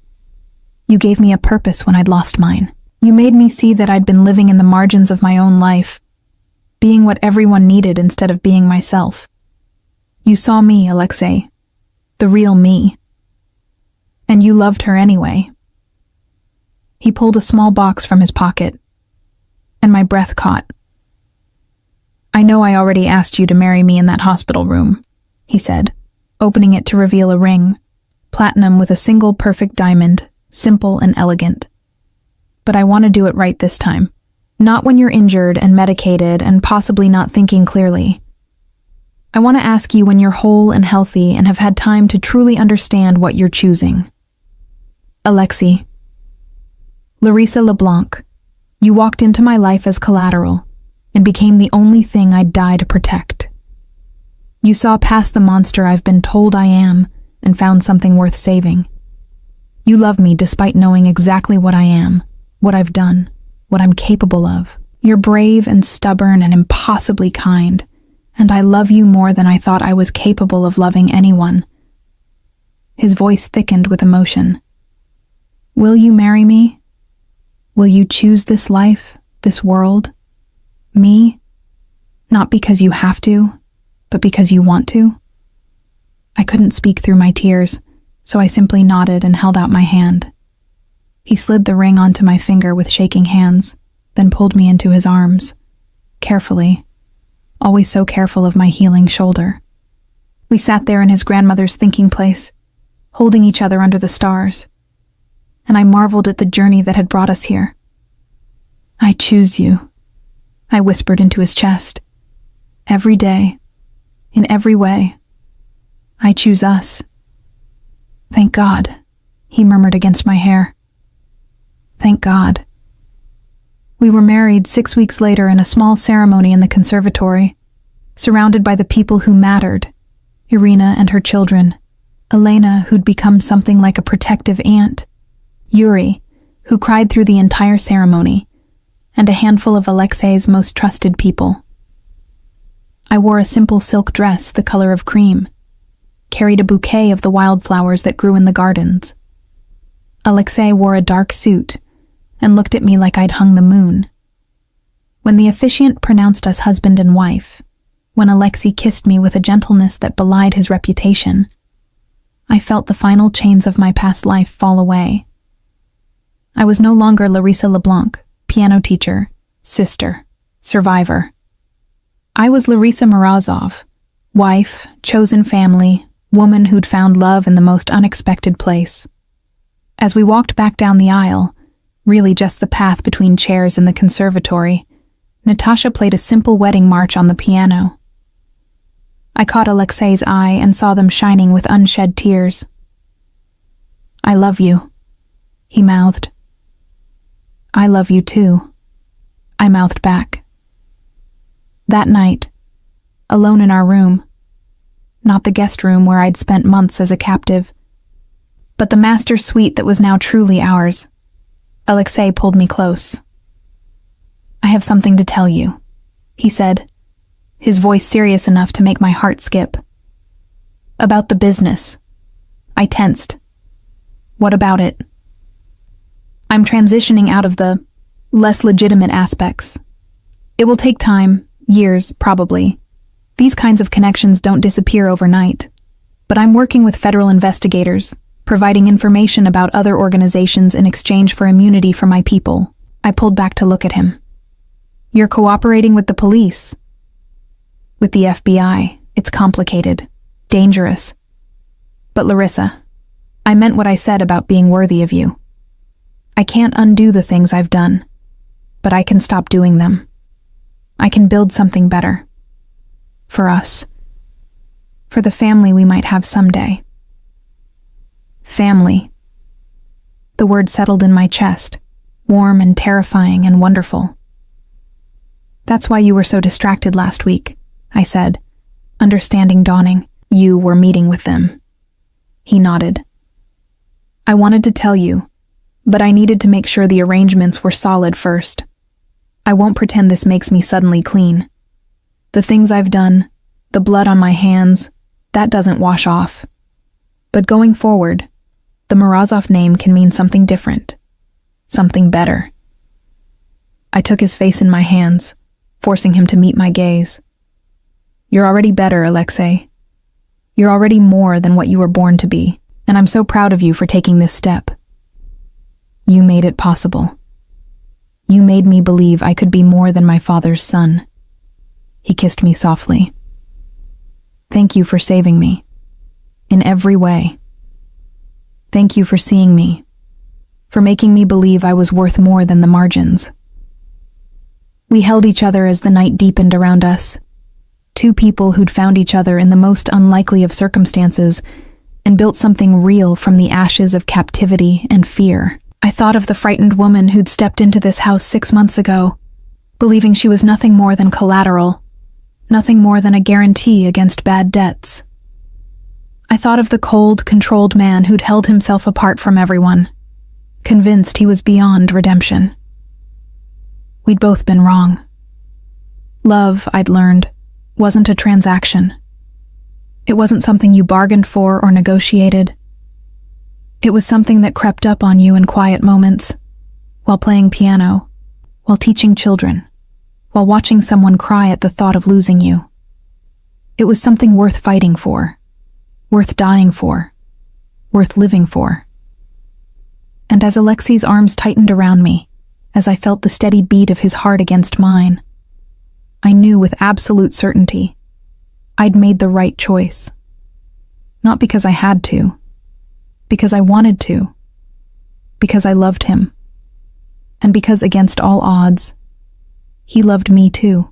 You gave me a purpose when I'd lost mine. You made me see that I'd been living in the margins of my own life, being what everyone needed instead of being myself. You saw me, Alexei, the real me. And you loved her anyway. He pulled a small box from his pocket, and my breath caught. I know I already asked you to marry me in that hospital room, he said, opening it to reveal a ring, platinum with a single perfect diamond, simple and elegant. But I want to do it right this time. Not when you're injured and medicated and possibly not thinking clearly. I want to ask you when you're whole and healthy and have had time to truly understand what you're choosing. Alexei. Larissa LeBlanc, you walked into my life as collateral and became the only thing I'd die to protect. You saw past the monster I've been told I am and found something worth saving. You love me despite knowing exactly what I am, what I've done, what I'm capable of. You're brave and stubborn and impossibly kind, and I love you more than I thought I was capable of loving anyone. His voice thickened with emotion. Will you marry me? Will you choose this life, this world, me? Not because you have to, but because you want to? I couldn't speak through my tears, so I simply nodded and held out my hand. He slid the ring onto my finger with shaking hands, then pulled me into his arms, carefully, always so careful of my healing shoulder. We sat there in his grandmother's thinking place, holding each other under the stars, and I marveled at the journey that had brought us here. I choose you, I whispered into his chest. Every day, in every way, I choose us. Thank God, he murmured against my hair. Thank God. We were married 6 weeks later in a small ceremony in the conservatory, surrounded by the people who mattered, Irina and her children, Elena, who'd become something like a protective aunt, Yuri, who cried through the entire ceremony, and a handful of Alexei's most trusted people. I wore a simple silk dress the color of cream, carried a bouquet of the wildflowers that grew in the gardens. Alexei wore a dark suit and looked at me like I'd hung the moon. When the officiant pronounced us husband and wife, when Alexei kissed me with a gentleness that belied his reputation, I felt the final chains of my past life fall away. I was no longer Larissa LeBlanc, piano teacher, sister, survivor. I was Larissa Morozov, wife, chosen family, woman who'd found love in the most unexpected place. As we walked back down the aisle, really just the path between chairs in the conservatory, Natasha played a simple wedding march on the piano. I caught Alexei's eye and saw them shining with unshed tears. I love you, he mouthed. I love you too, I mouthed back. That night, alone in our room, not the guest room where I'd spent months as a captive, but the master suite that was now truly ours, Alexei pulled me close. I have something to tell you, he said, his voice serious enough to make my heart skip. About the business. I tensed. What about it? I'm transitioning out of the less legitimate aspects. It will take time, years, probably, These kinds of connections don't disappear overnight. But I'm working with federal investigators, providing information about other organizations in exchange for immunity for my people. I pulled back to look at him. You're cooperating with the police. With the FBI, it's complicated, dangerous. But Larissa, I meant what I said about being worthy of you. I can't undo the things I've done, but I can stop doing them. I can build something better. For us. For the family we might have someday. Family. The word settled in my chest, warm and terrifying and wonderful. That's why you were so distracted last week, I said, understanding dawning. You were meeting with them. He nodded. I wanted to tell you, but I needed to make sure the arrangements were solid first. I won't pretend this makes me suddenly clean. The things I've done, the blood on my hands, that doesn't wash off. But going forward, the Morozov name can mean something different, something better. I took his face in my hands, forcing him to meet my gaze. You're already better, Alexei. You're already more than what you were born to be, and I'm so proud of you for taking this step. You made it possible. You made me believe I could be more than my father's son. He kissed me softly. Thank you for saving me. In every way. Thank you for seeing me. For making me believe I was worth more than the margins. We held each other as the night deepened around us. Two people who'd found each other in the most unlikely of circumstances and built something real from the ashes of captivity and fear. I thought of the frightened woman who'd stepped into this house 6 months ago, believing she was nothing more than collateral, nothing more than a guarantee against bad debts. I thought of the cold, controlled man who'd held himself apart from everyone, convinced he was beyond redemption. We'd both been wrong. Love, I'd learned, wasn't a transaction. It wasn't something you bargained for or negotiated. It was something that crept up on you in quiet moments, while playing piano, while teaching children, while watching someone cry at the thought of losing you. It was something worth fighting for, worth dying for, worth living for. And as Alexei's arms tightened around me, as I felt the steady beat of his heart against mine, I knew with absolute certainty I'd made the right choice. Not because I had to, because I wanted to, because I loved him, and because against all odds, he loved me too.